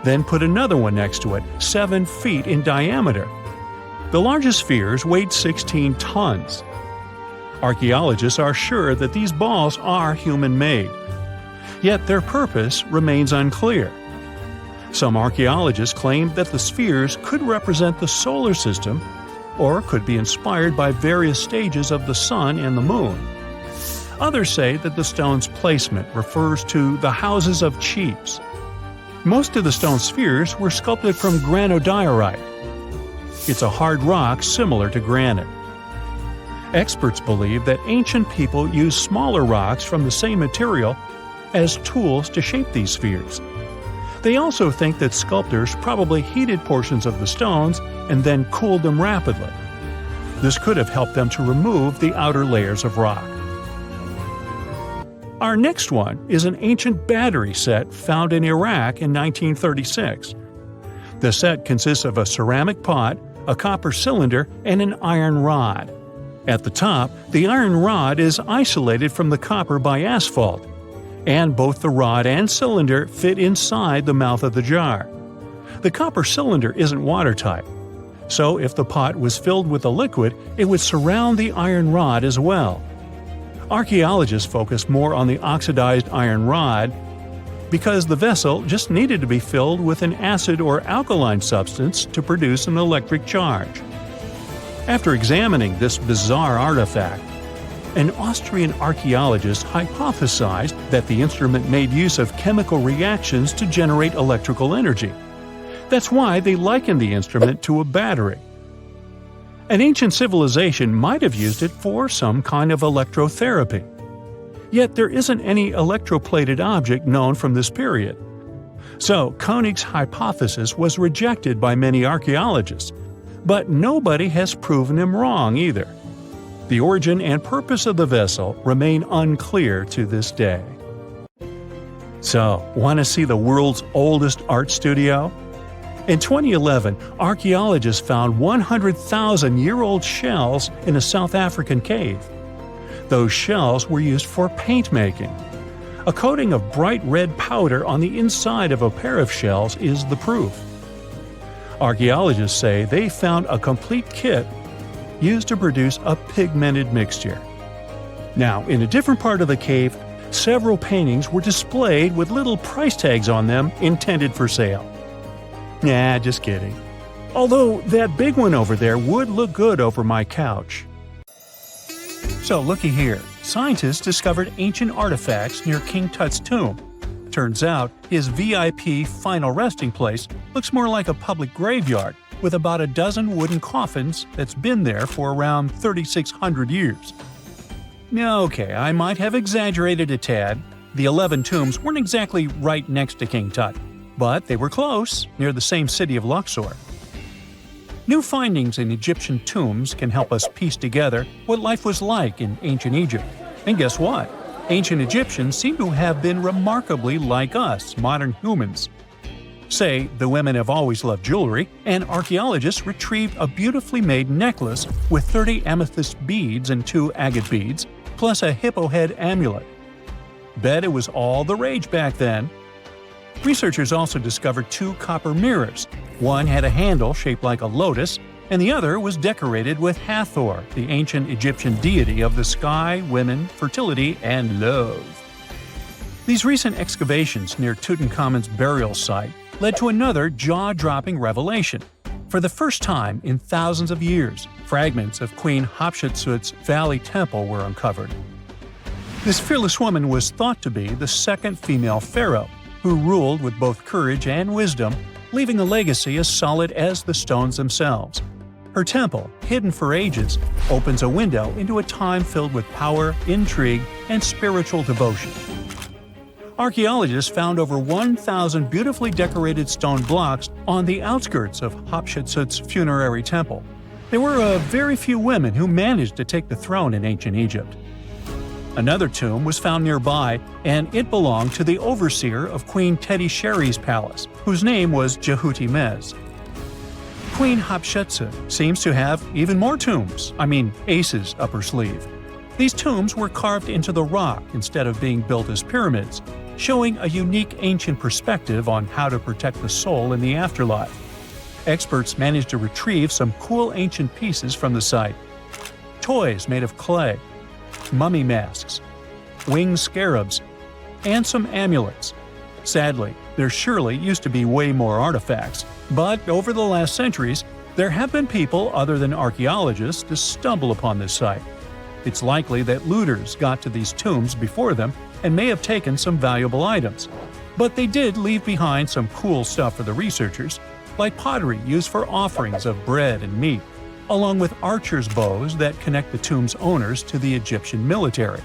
C: Then put another one next to it, 7 feet in diameter. The largest spheres weighed 16 tons. Archaeologists are sure that these balls are human-made. Yet their purpose remains unclear. Some archaeologists claim that the spheres could represent the solar system or could be inspired by various stages of the sun and the moon. Others say that the stone's placement refers to the houses of chiefs. Most of the stone spheres were sculpted from granodiorite. It's a hard rock similar to granite. Experts believe that ancient people used smaller rocks from the same material as tools to shape these spheres. They also think that sculptors probably heated portions of the stones and then cooled them rapidly. This could have helped them to remove the outer layers of rock. Our next one is an ancient battery set found in Iraq in 1936. The set consists of a ceramic pot, a copper cylinder, and an iron rod. At the top, the iron rod is isolated from the copper by asphalt, and both the rod and cylinder fit inside the mouth of the jar. The copper cylinder isn't watertight, so if the pot was filled with a liquid, it would surround the iron rod as well. Archaeologists focus more on the oxidized iron rod because the vessel just needed to be filled with an acid or alkaline substance to produce an electric charge. After examining this bizarre artifact, an Austrian archaeologist hypothesized that the instrument made use of chemical reactions to generate electrical energy. That's why they likened the instrument to a battery. An ancient civilization might have used it for some kind of electrotherapy. Yet there isn't any electroplated object known from this period. So Koenig's hypothesis was rejected by many archaeologists, but nobody has proven him wrong either. The origin and purpose of the vessel remain unclear to this day. So, want to see the world's oldest art studio? In 2011, archaeologists found 100,000-year-old shells in a South African cave. Those shells were used for paint making. A coating of bright red powder on the inside of a pair of shells is the proof. Archaeologists say they found a complete kit used to produce a pigmented mixture. Now, in a different part of the cave, several paintings were displayed with little price tags on them intended for sale. Nah, just kidding. Although that big one over there would look good over my couch. So looky here, scientists discovered ancient artifacts near King Tut's tomb. Turns out his VIP final resting place looks more like a public graveyard with about a dozen wooden coffins that's been there for around 3,600 years. Okay, I might have exaggerated a tad. The 11 tombs weren't exactly right next to King Tut, but they were close, near the same city of Luxor. New findings in Egyptian tombs can help us piece together what life was like in ancient Egypt. And guess what? Ancient Egyptians seem to have been remarkably like us, modern humans. Say, the women have always loved jewelry, and archaeologists retrieved a beautifully made necklace with 30 amethyst beads and 2 agate beads, plus a hippo head amulet. Bet it was all the rage back then. Researchers also discovered 2 copper mirrors. One had a handle shaped like a lotus, and the other was decorated with Hathor, the ancient Egyptian deity of the sky, women, fertility, and love. These recent excavations near Tutankhamun's burial site led to another jaw-dropping revelation. For the first time in thousands of years, fragments of Queen Hatshepsut's Valley Temple were uncovered. This fearless woman was thought to be the second female pharaoh, who ruled with both courage and wisdom, leaving a legacy as solid as the stones themselves. Her temple, hidden for ages, opens a window into a time filled with power, intrigue, and spiritual devotion. Archaeologists found over 1,000 beautifully decorated stone blocks on the outskirts of Hatshepsut's funerary temple. There were very few women who managed to take the throne in ancient Egypt. Another tomb was found nearby, and it belonged to the overseer of Queen Teti Sheri's palace, whose name was Jehuti-Mez. Queen Hatshepsut seems to have even more tombs, aces up her sleeve. These tombs were carved into the rock instead of being built as pyramids, showing a unique ancient perspective on how to protect the soul in the afterlife. Experts managed to retrieve some cool ancient pieces from the site. Toys made of clay, mummy masks, winged scarabs, and some amulets. Sadly, there surely used to be way more artifacts, but over the last centuries, there have been people other than archaeologists to stumble upon this site. It's likely that looters got to these tombs before them and may have taken some valuable items. But they did leave behind some cool stuff for the researchers, like pottery used for offerings of bread and meat, along with archers' bows that connect the tomb's owners to the Egyptian military.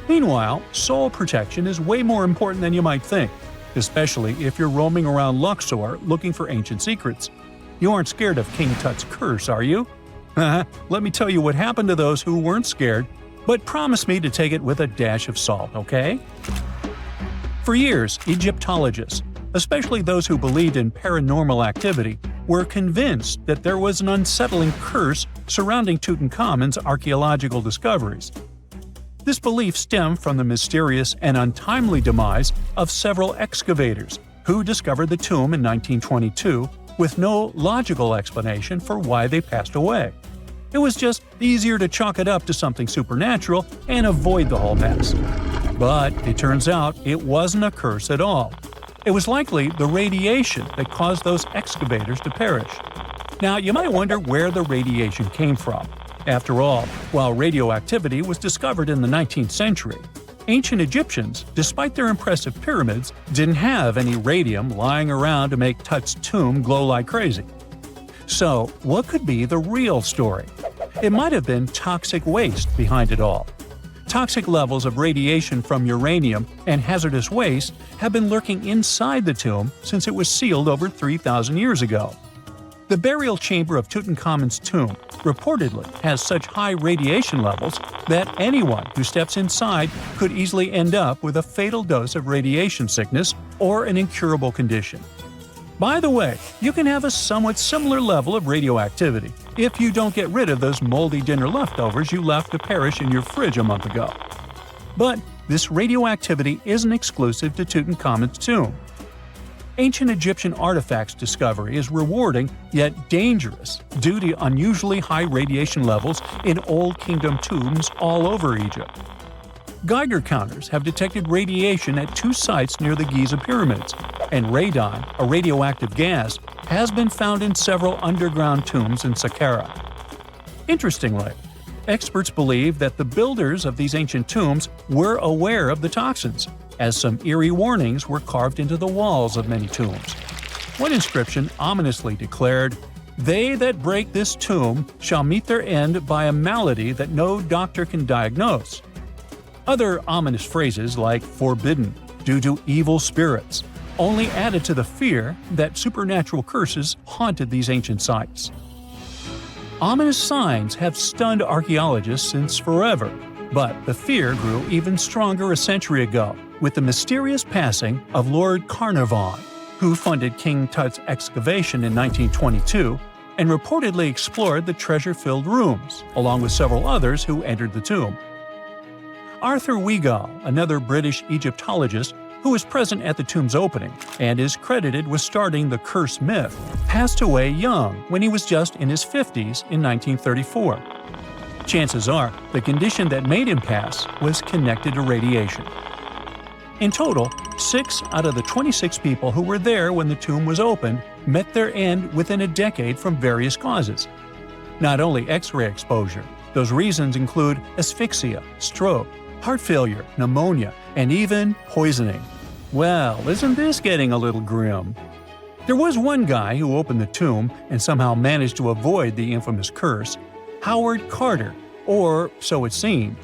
C: Meanwhile, soul protection is way more important than you might think, especially if you're roaming around Luxor looking for ancient secrets. You aren't scared of King Tut's curse, are you? Let me tell you what happened to those who weren't scared, but promise me to take it with a dash of salt, okay? For years, Egyptologists, especially those who believed in paranormal activity, were convinced that there was an unsettling curse surrounding Tutankhamun's archaeological discoveries. This belief stemmed from the mysterious and untimely demise of several excavators who discovered the tomb in 1922 with no logical explanation for why they passed away. It was just easier to chalk it up to something supernatural and avoid the whole mess. But it turns out it wasn't a curse at all. It was likely the radiation that caused those excavators to perish. Now, you might wonder where the radiation came from. After all, while radioactivity was discovered in the 19th century, ancient Egyptians, despite their impressive pyramids, didn't have any radium lying around to make Tut's tomb glow like crazy. So, what could be the real story? It might have been toxic waste behind it all. Toxic levels of radiation from uranium and hazardous waste have been lurking inside the tomb since it was sealed over 3,000 years ago. The burial chamber of Tutankhamun's tomb reportedly has such high radiation levels that anyone who steps inside could easily end up with a fatal dose of radiation sickness or an incurable condition. By the way, you can have a somewhat similar level of radioactivity if you don't get rid of those moldy dinner leftovers you left to perish in your fridge a month ago. But this radioactivity isn't exclusive to Tutankhamun's tomb. Ancient Egyptian artifacts discovery is rewarding yet dangerous due to unusually high radiation levels in Old Kingdom tombs all over Egypt. Geiger counters have detected radiation at 2 sites near the Giza pyramids, and radon, a radioactive gas, has been found in several underground tombs in Saqqara. Interestingly, experts believe that the builders of these ancient tombs were aware of the toxins, as some eerie warnings were carved into the walls of many tombs. One inscription ominously declared, "They that break this tomb shall meet their end by a malady that no doctor can diagnose." Other ominous phrases like "forbidden," "due to evil spirits," only added to the fear that supernatural curses haunted these ancient sites. Ominous signs have stunned archaeologists since forever, but the fear grew even stronger a century ago with the mysterious passing of Lord Carnarvon, who funded King Tut's excavation in 1922 and reportedly explored the treasure-filled rooms, along with several others who entered the tomb. Arthur Weigall, another British Egyptologist who was present at the tomb's opening and is credited with starting the curse myth, passed away young when he was just in his 50s in 1934. Chances are the condition that made him pass was connected to radiation. In total, 6 out of the 26 people who were there when the tomb was opened met their end within a decade from various causes. Not only X-ray exposure, those reasons include asphyxia, stroke, heart failure, pneumonia, and even poisoning. Well, isn't this getting a little grim? There was one guy who opened the tomb and somehow managed to avoid the infamous curse, Howard Carter, or so it seemed.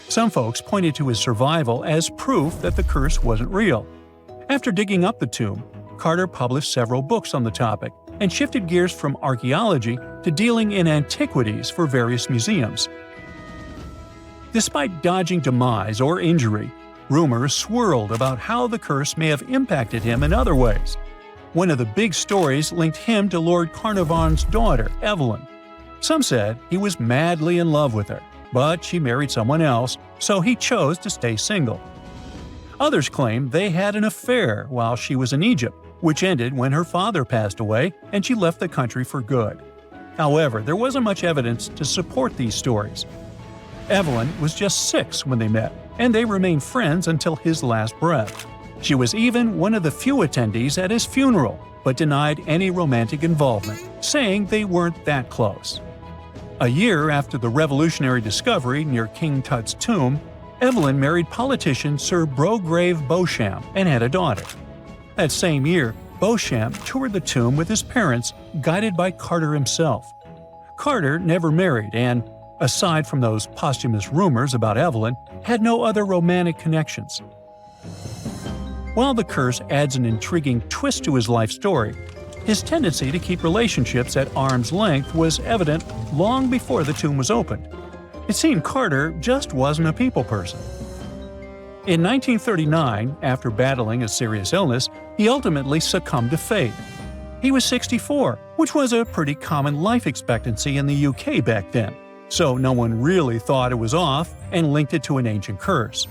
C: Some folks pointed to his survival as proof that the curse wasn't real. After digging up the tomb, Carter published several books on the topic and shifted gears from archaeology to dealing in antiquities for various museums. Despite dodging demise or injury, rumors swirled about how the curse may have impacted him in other ways. One of the big stories linked him to Lord Carnarvon's daughter, Evelyn. Some said he was madly in love with her, but she married someone else, so he chose to stay single. Others claimed they had an affair while she was in Egypt, which ended when her father passed away and she left the country for good. However, there wasn't much evidence to support these stories. Evelyn was just 6 when they met, and they remained friends until his last breath. She was even one of the few attendees at his funeral, but denied any romantic involvement, saying they weren't that close. A year after the revolutionary discovery near King Tut's tomb, Evelyn married politician Sir Brograve Beauchamp and had a daughter. That same year, Beauchamp toured the tomb with his parents, guided by Carter himself. Carter never married and, aside from those posthumous rumors about Evelyn, had no other romantic connections. While the curse adds an intriguing twist to his life story, his tendency to keep relationships at arm's length was evident long before the tomb was opened. It seemed Carter just wasn't a people person. In 1939, after battling a serious illness, he ultimately succumbed to fate. He was 64, which was a pretty common life expectancy in the UK back then, so no one really thought it was off and linked it to an ancient curse.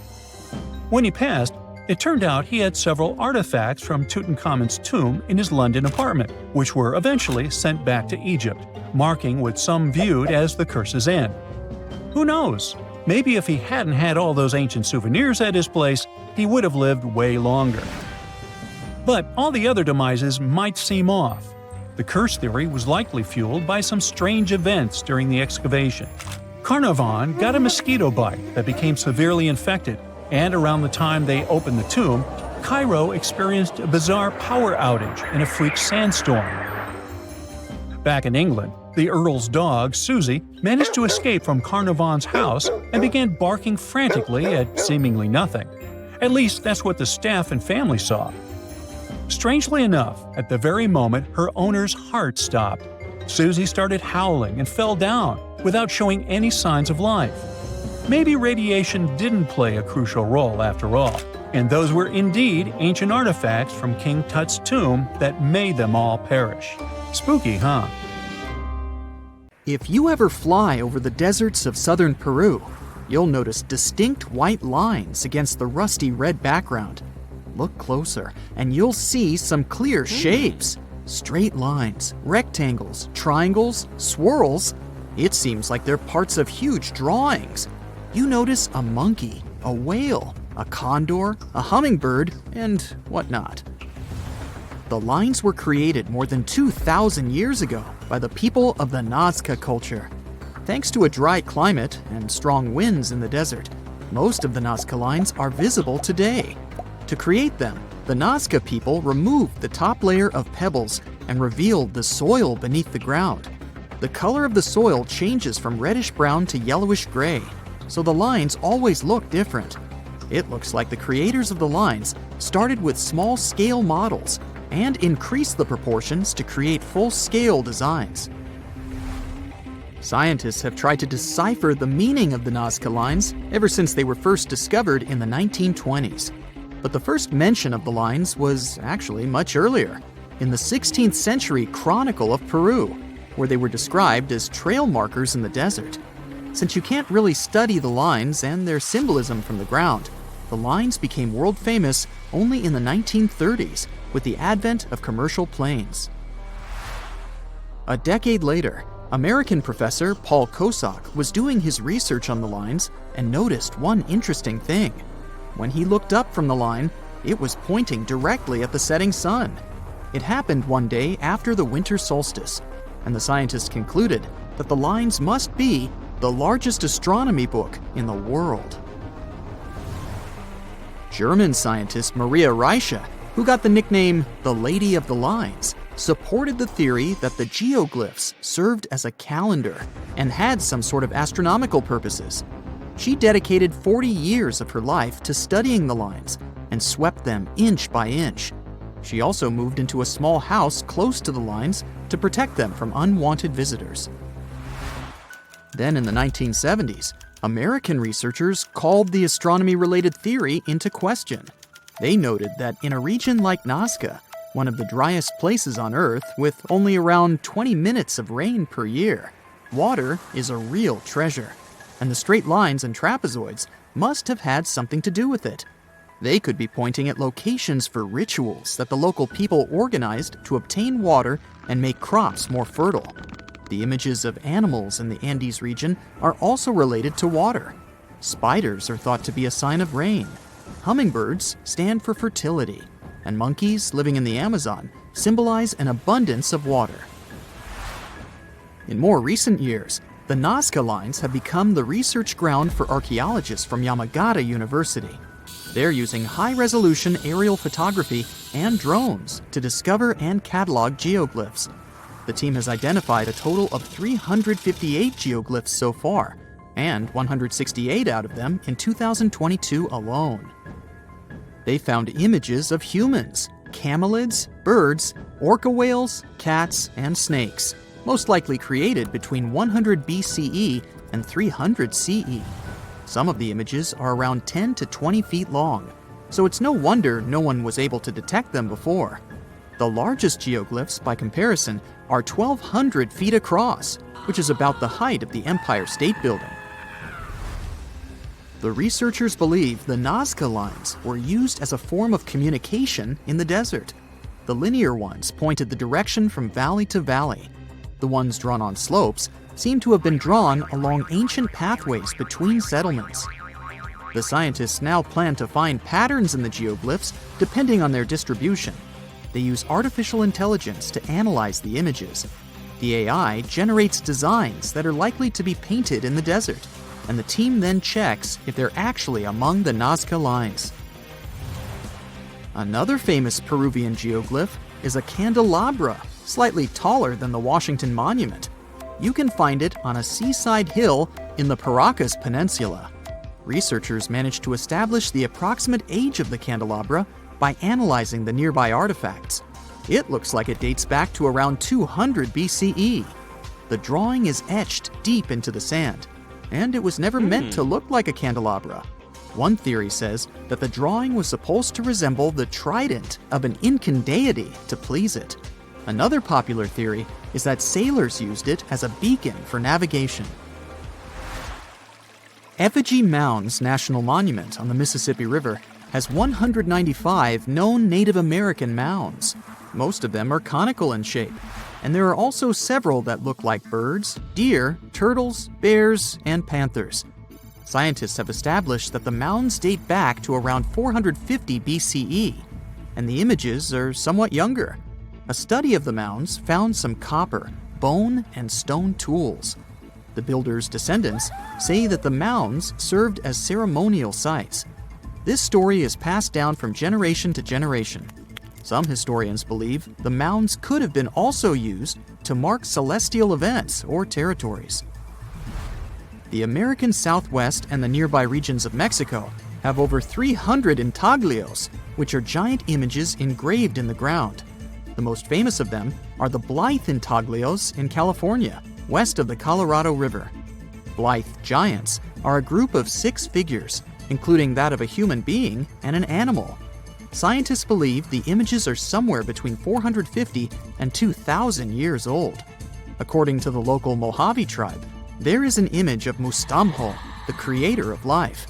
C: When he passed, it turned out he had several artifacts from Tutankhamun's tomb in his London apartment, which were eventually sent back to Egypt, marking what some viewed as the curse's end. Who knows? Maybe if he hadn't had all those ancient souvenirs at his place, he would have lived way longer. But all the other demises might seem off. The curse theory was likely fueled by some strange events during the excavation. Carnarvon got a mosquito bite that became severely infected, and around the time they opened the tomb, Cairo experienced a bizarre power outage and a freak sandstorm. Back in England, the Earl's dog, Susie, managed to escape from Carnarvon's house and began barking frantically at seemingly nothing. At least that's what the staff and family saw. Strangely enough, at the very moment her owner's heart stopped, Susie started howling and fell down without showing any signs of life. Maybe radiation didn't play a crucial role after all, and those were indeed ancient artifacts from King Tut's tomb that made them all perish. Spooky, huh?
B: If you ever fly over the deserts of southern Peru, you'll notice distinct white lines against the rusty red background. Look closer, and you'll see some clear shapes. Straight lines, rectangles, triangles, swirls. It seems like they're parts of huge drawings. You notice a monkey, a whale, a condor, a hummingbird, and whatnot. The lines were created more than 2,000 years ago by the people of the Nazca culture. Thanks to a dry climate and strong winds in the desert, most of the Nazca lines are visible today. To create them, the Nazca people removed the top layer of pebbles and revealed the soil beneath the ground. The color of the soil changes from reddish-brown to yellowish-gray, so the lines always look different. It looks like the creators of the lines started with small-scale models and increased the proportions to create full-scale designs. Scientists have tried to decipher the meaning of the Nazca lines ever since they were first discovered in the 1920s. But the first mention of the lines was actually much earlier, in the 16th century Chronicle of Peru, where they were described as trail markers in the desert. Since you can't really study the lines and their symbolism from the ground, the lines became world famous only in the 1930s with the advent of commercial planes. A decade later, American professor Paul Kosak was doing his research on the lines and noticed one interesting thing. When he looked up from the line, it was pointing directly at the setting sun. It happened one day after the winter solstice, and the scientists concluded that the lines must be the largest astronomy book in the world. German scientist Maria Reiche, who got the nickname the Lady of the Lines, supported the theory that the geoglyphs served as a calendar and had some sort of astronomical purposes. She dedicated 40 years of her life to studying the lines and swept them inch by inch. She also moved into a small house close to the lines to protect them from unwanted visitors. Then in the 1970s, American researchers called the astronomy-related theory into question. They noted that in a region like Nazca, one of the driest places on Earth with only around 20 minutes of rain per year, water is a real treasure, and the straight lines and trapezoids must have had something to do with it. They could be pointing at locations for rituals that the local people organized to obtain water and make crops more fertile. The images of animals in the Andes region are also related to water. Spiders are thought to be a sign of rain. Hummingbirds stand for fertility, and monkeys living in the Amazon symbolize an abundance of water. In more recent years, the Nazca lines have become the research ground for archaeologists from Yamagata University. They're using high-resolution aerial photography and drones to discover and catalog geoglyphs. The team has identified a total of 358 geoglyphs so far, and 168 out of them in 2022 alone. They found images of humans, camelids, birds, orca whales, cats, and snakes, most likely created between 100 BCE and 300 CE. Some of the images are around 10 to 20 feet long, so it's no wonder no one was able to detect them before. The largest geoglyphs, by comparison, are 1,200 feet across, which is about the height of the Empire State Building. The researchers believe the Nazca lines were used as a form of communication in the desert. The linear ones pointed the direction from valley to valley. The ones drawn on slopes seem to have been drawn along ancient pathways between settlements. The scientists now plan to find patterns in the geoglyphs depending on their distribution. they use artificial intelligence to analyze the images. The AI generates designs that are likely to be painted in the desert, and the team then checks if they're actually among the Nazca lines. Another famous Peruvian geoglyph is a candelabra, slightly taller than the Washington Monument. You can find it on a seaside hill in the Paracas Peninsula. Researchers managed to establish the approximate age of the candelabra by analyzing the nearby artifacts. It looks like it dates back to around 200 BCE. The drawing is etched deep into the sand, and it was never meant to look like a candelabra. One theory says that the drawing was supposed to resemble the trident of an Incan deity to please it. Another popular theory is that sailors used it as a beacon for navigation. Effigy Mounds National Monument on the Mississippi River has 195 known Native American mounds. Most of them are conical in shape, and there are also several that look like birds, deer, turtles, bears, and panthers. Scientists have established that the mounds date back to around 450 BCE, and the images are somewhat younger. A study of the mounds found some copper, bone, and stone tools. The builders' descendants say that the mounds served as ceremonial sites. This story is passed down from generation to generation. Some historians believe the mounds could have been also used to mark celestial events or territories. The American Southwest and the nearby regions of Mexico have over 300 intaglios, which are giant images engraved in the ground. The most famous of them are the Blythe intaglios in California, west of the Colorado River. Blythe giants are a group of 6 figures, including that of a human being and an animal. Scientists believe the images are somewhere between 450 and 2,000 years old. According to the local Mojave tribe, there is an image of Mustamho, the creator of life.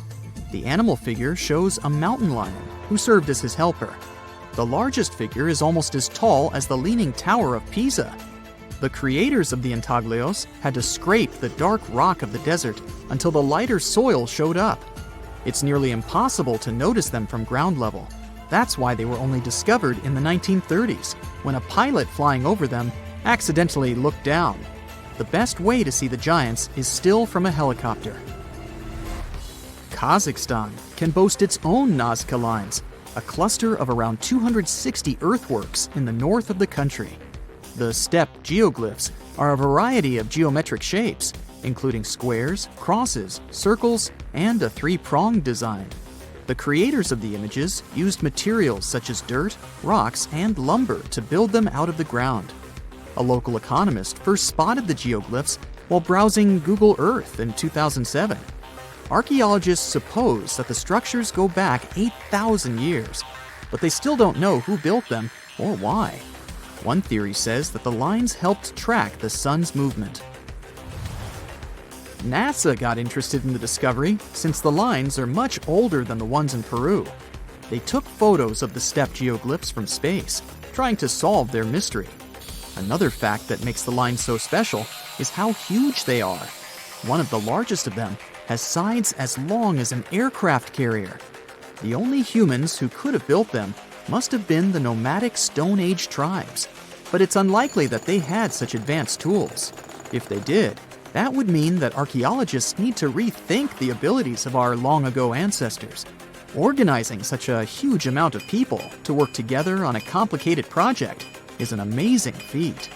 B: The animal figure shows a mountain lion who served as his helper. The largest figure is almost as tall as the Leaning Tower of Pisa. The creators of the intaglios had to scrape the dark rock of the desert until the lighter soil showed up. It's nearly impossible to notice them from ground level. That's why they were only discovered in the 1930s, when a pilot flying over them accidentally looked down. The best way to see the giants is still from a helicopter. Kazakhstan can boast its own Nazca lines, a cluster of around 260 earthworks in the north of the country. The steppe geoglyphs are a variety of geometric shapes, including squares, crosses, circles, and a 3-pronged design. The creators of the images used materials such as dirt, rocks, and lumber to build them out of the ground. A local economist first spotted the geoglyphs while browsing Google Earth in 2007. Archaeologists suppose that the structures go back 8,000 years, but they still don't know who built them or why. One theory says that the lines helped track the sun's movement. NASA got interested in the discovery since the lines are much older than the ones in Peru. They took photos of the steppe geoglyphs from space, trying to solve their mystery. Another fact that makes the lines so special is how huge they are. One of the largest of them has sides as long as an aircraft carrier. The only humans who could have built them must have been the nomadic Stone Age tribes, but it's unlikely that they had such advanced tools. If they did, that would mean that archaeologists need to rethink the abilities of our long-ago ancestors. Organizing such a huge amount of people to work together on a complicated project is an amazing feat.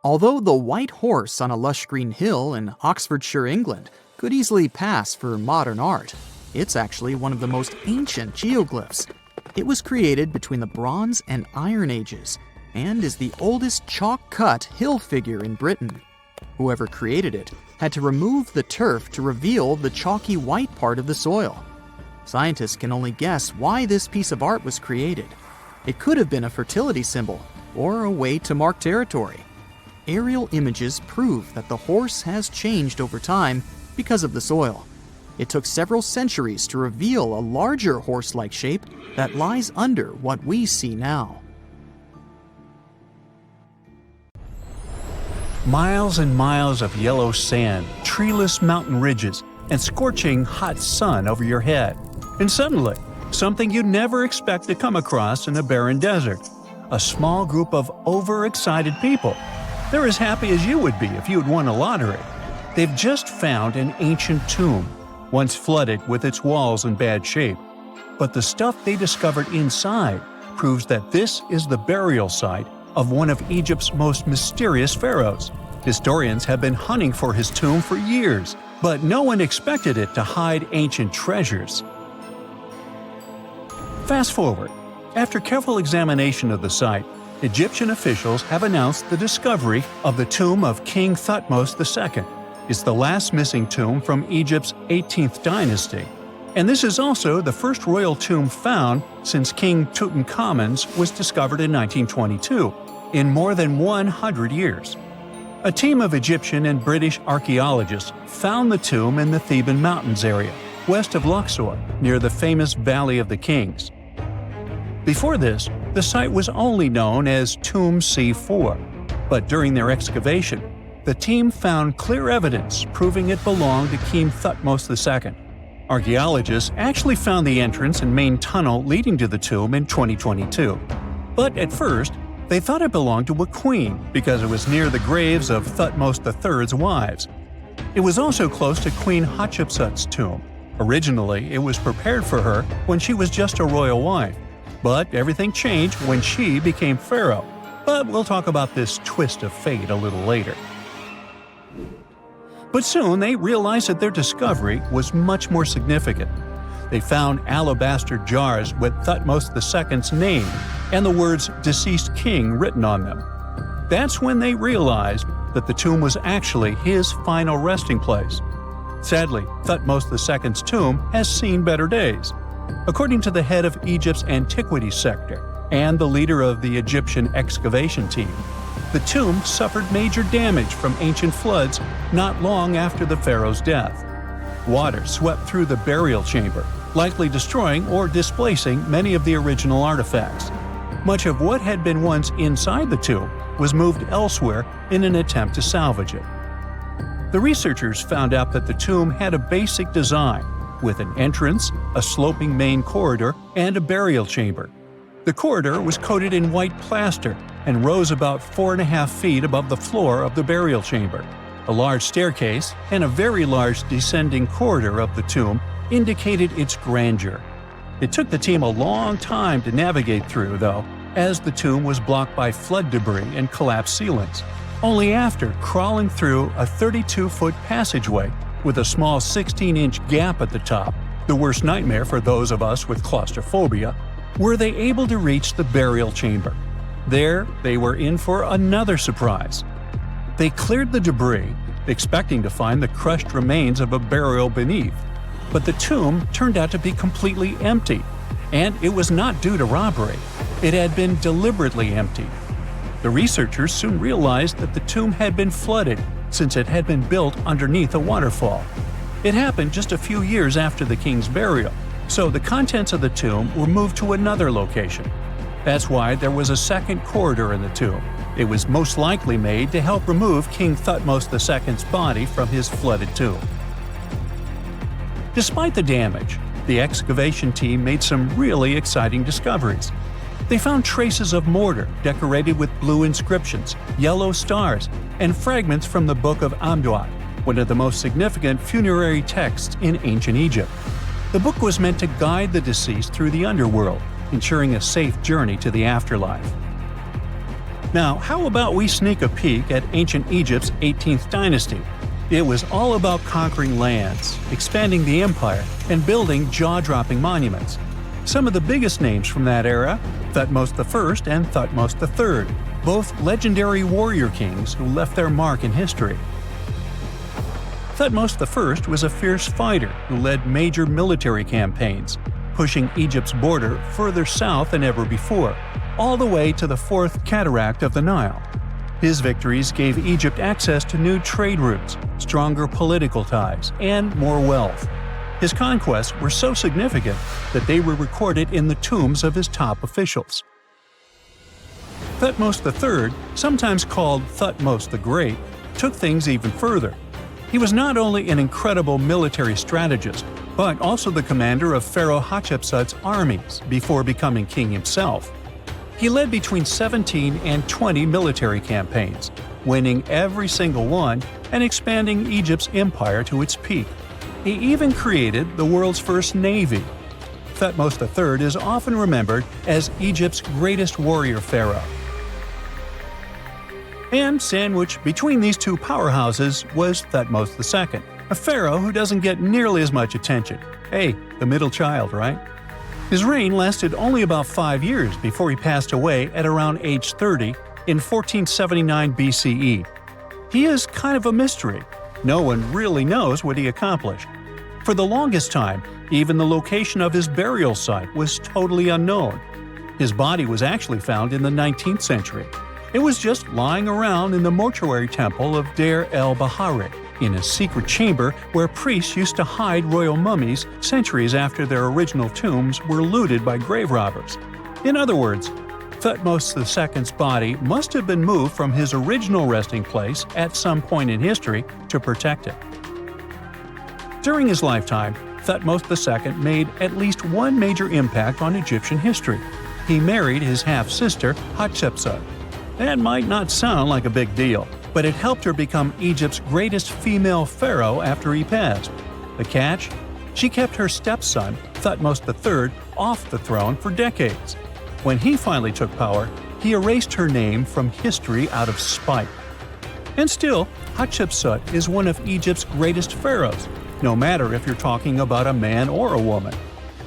B: Although the white horse on a lush green hill in Oxfordshire, England, could easily pass for modern art, it's actually one of the most ancient geoglyphs. It was created between the Bronze and Iron Ages and is the oldest chalk-cut hill figure in Britain. Whoever created it had to remove the turf to reveal the chalky white part of the soil. Scientists can only guess why this piece of art was created. It could have been a fertility symbol or a way to mark territory. Aerial images prove that the horse has changed over time because of the soil. It took several centuries to reveal a larger horse-like shape that lies under what we see now.
C: Miles and miles of yellow sand, treeless mountain ridges, and scorching hot sun over your head. And suddenly, something you'd never expect to come across in a barren desert. A small group of overexcited people. They're as happy as you would be if you'd won a lottery. They've just found an ancient tomb, once flooded with its walls in bad shape. But the stuff they discovered inside proves that this is the burial site of one of Egypt's most mysterious pharaohs. Historians have been hunting for his tomb for years, but no one expected it to hide ancient treasures. Fast forward. After careful examination of the site, Egyptian officials have announced the discovery of the tomb of King Thutmos II. It's the last missing tomb from Egypt's 18th dynasty. And this is also the first royal tomb found since King Tutankhamun's was discovered in 1922, in more than 100 years. A team of Egyptian and British archaeologists found the tomb in the Theban Mountains area, west of Luxor, near the famous Valley of the Kings. Before this, the site was only known as Tomb C4, but during their excavation, the team found clear evidence proving it belonged to King Thutmos II. Archaeologists actually found the entrance and main tunnel leading to the tomb in 2022. But at first, they thought it belonged to a queen because it was near the graves of Thutmos III's wives. It was also close to Queen Hatshepsut's tomb. Originally, it was prepared for her when she was just a royal wife. But everything changed when she became pharaoh. But we'll talk about this twist of fate a little later. But soon they realized that their discovery was much more significant. They found alabaster jars with Thutmos II's name and the words "deceased king" written on them. That's when they realized that the tomb was actually his final resting place. Sadly, Thutmos II's tomb has seen better days. According to the head of Egypt's antiquities sector and the leader of the Egyptian excavation team, the tomb suffered major damage from ancient floods not long after the pharaoh's death. Water swept through the burial chamber, likely destroying or displacing many of the original artifacts. Much of what had been once inside the tomb was moved elsewhere in an attempt to salvage it. The researchers found out that the tomb had a basic design, with an entrance, a sloping main corridor, and a burial chamber. The corridor was coated in white plaster and rose about 4.5 feet above the floor of the burial chamber. A large staircase and a very large descending corridor of the tomb indicated its grandeur. It took the team a long time to navigate through, though, as the tomb was blocked by flood debris and collapsed ceilings. Only after crawling through a 32-foot passageway with a small 16-inch gap at the top, the worst nightmare for those of us with claustrophobia, were they able to reach the burial chamber. There, they were in for another surprise. They cleared the debris, expecting to find the crushed remains of a burial beneath. But the tomb turned out to be completely empty, and it was not due to robbery. It had been deliberately emptied. The researchers soon realized that the tomb had been flooded since it had been built underneath a waterfall. It happened just a few years after the king's burial, so the contents of the tomb were moved to another location. That's why there was a second corridor in the tomb. It was most likely made to help remove King Thutmos II's body from his flooded tomb. Despite the damage, the excavation team made some really exciting discoveries. They found traces of mortar decorated with blue inscriptions, yellow stars, and fragments from the Book of Amduat, one of the most significant funerary texts in ancient Egypt. The book was meant to guide the deceased through the underworld, ensuring a safe journey to the afterlife. Now, how about we sneak a peek at ancient Egypt's 18th dynasty? It was all about conquering lands, expanding the empire, and building jaw-dropping monuments. Some of the biggest names from that era, Thutmos I and Thutmos III, both legendary warrior kings who left their mark in history. Thutmos I was a fierce fighter who led major military campaigns, pushing Egypt's border further south than ever before, all the way to the fourth cataract of the Nile. His victories gave Egypt access to new trade routes, stronger political ties, and more wealth. His conquests were so significant that they were recorded in the tombs of his top officials. Thutmos III, sometimes called Thutmos the Great, took things even further. He was not only an incredible military strategist, but also the commander of Pharaoh Hatshepsut's armies before becoming king himself. He led between 17 and 20 military campaigns, winning every single one and expanding Egypt's empire to its peak. He even created the world's first navy. Thutmos III is often remembered as Egypt's greatest warrior pharaoh. And sandwiched between these two powerhouses was Thutmos II, a pharaoh who doesn't get nearly as much attention. Hey, the middle child, right? His reign lasted only about 5 years before he passed away at around age 30 in 1479 BCE. He is kind of a mystery. No one really knows what he accomplished. For the longest time, even the location of his burial site was totally unknown. His body was actually found in the 19th century. It was just lying around in the mortuary temple of Deir el-Bahari, in a secret chamber where priests used to hide royal mummies centuries after their original tombs were looted by grave robbers. In other words, Thutmos II's body must have been moved from his original resting place at some point in history to protect it. During his lifetime, Thutmos II made at least one major impact on Egyptian history. He married his half-sister Hatshepsut. That might not sound like a big deal, but it helped her become Egypt's greatest female pharaoh after he passed. The catch? She kept her stepson, Thutmos III, off the throne for decades. When he finally took power, he erased her name from history out of spite. And still, Hatshepsut is one of Egypt's greatest pharaohs, no matter if you're talking about a man or a woman.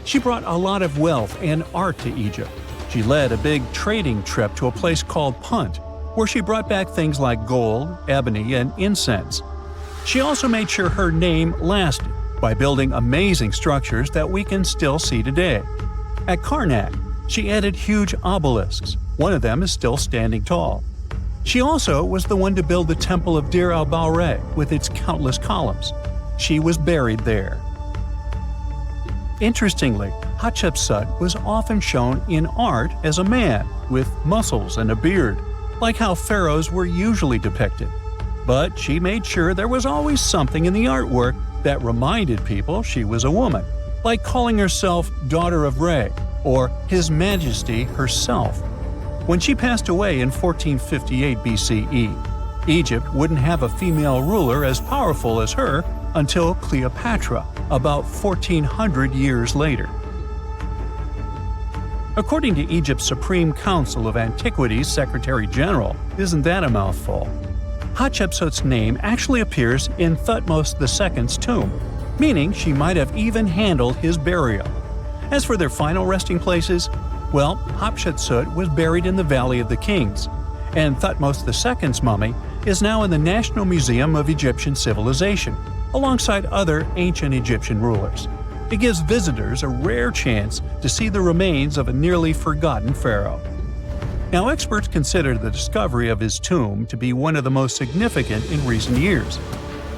C: She brought a lot of wealth and art to Egypt. She led a big trading trip to a place called Punt, where she brought back things like gold, ebony, and incense. She also made sure her name lasted by building amazing structures that we can still see today. At Karnak, she added huge obelisks. One of them is still standing tall. She also was the one to build the Temple of Deir el-Bahari with its countless columns. She was buried there. Interestingly, Hatshepsut was often shown in art as a man with muscles and a beard, like how pharaohs were usually depicted. But she made sure there was always something in the artwork that reminded people she was a woman, like calling herself Daughter of Re or His Majesty herself. When she passed away in 1458 BCE, Egypt wouldn't have a female ruler as powerful as her until Cleopatra, about 1400 years later. According to Egypt's Supreme Council of Antiquities Secretary General, isn't that a mouthful? Hatshepsut's name actually appears in Thutmos II's tomb, meaning she might have even handled his burial. As for their final resting places, well, Hatshepsut was buried in the Valley of the Kings, and Thutmos II's mummy is now in the National Museum of Egyptian Civilization, alongside other ancient Egyptian rulers. It gives visitors a rare chance to see the remains of a nearly forgotten pharaoh. Now, experts consider the discovery of his tomb to be one of the most significant in recent years.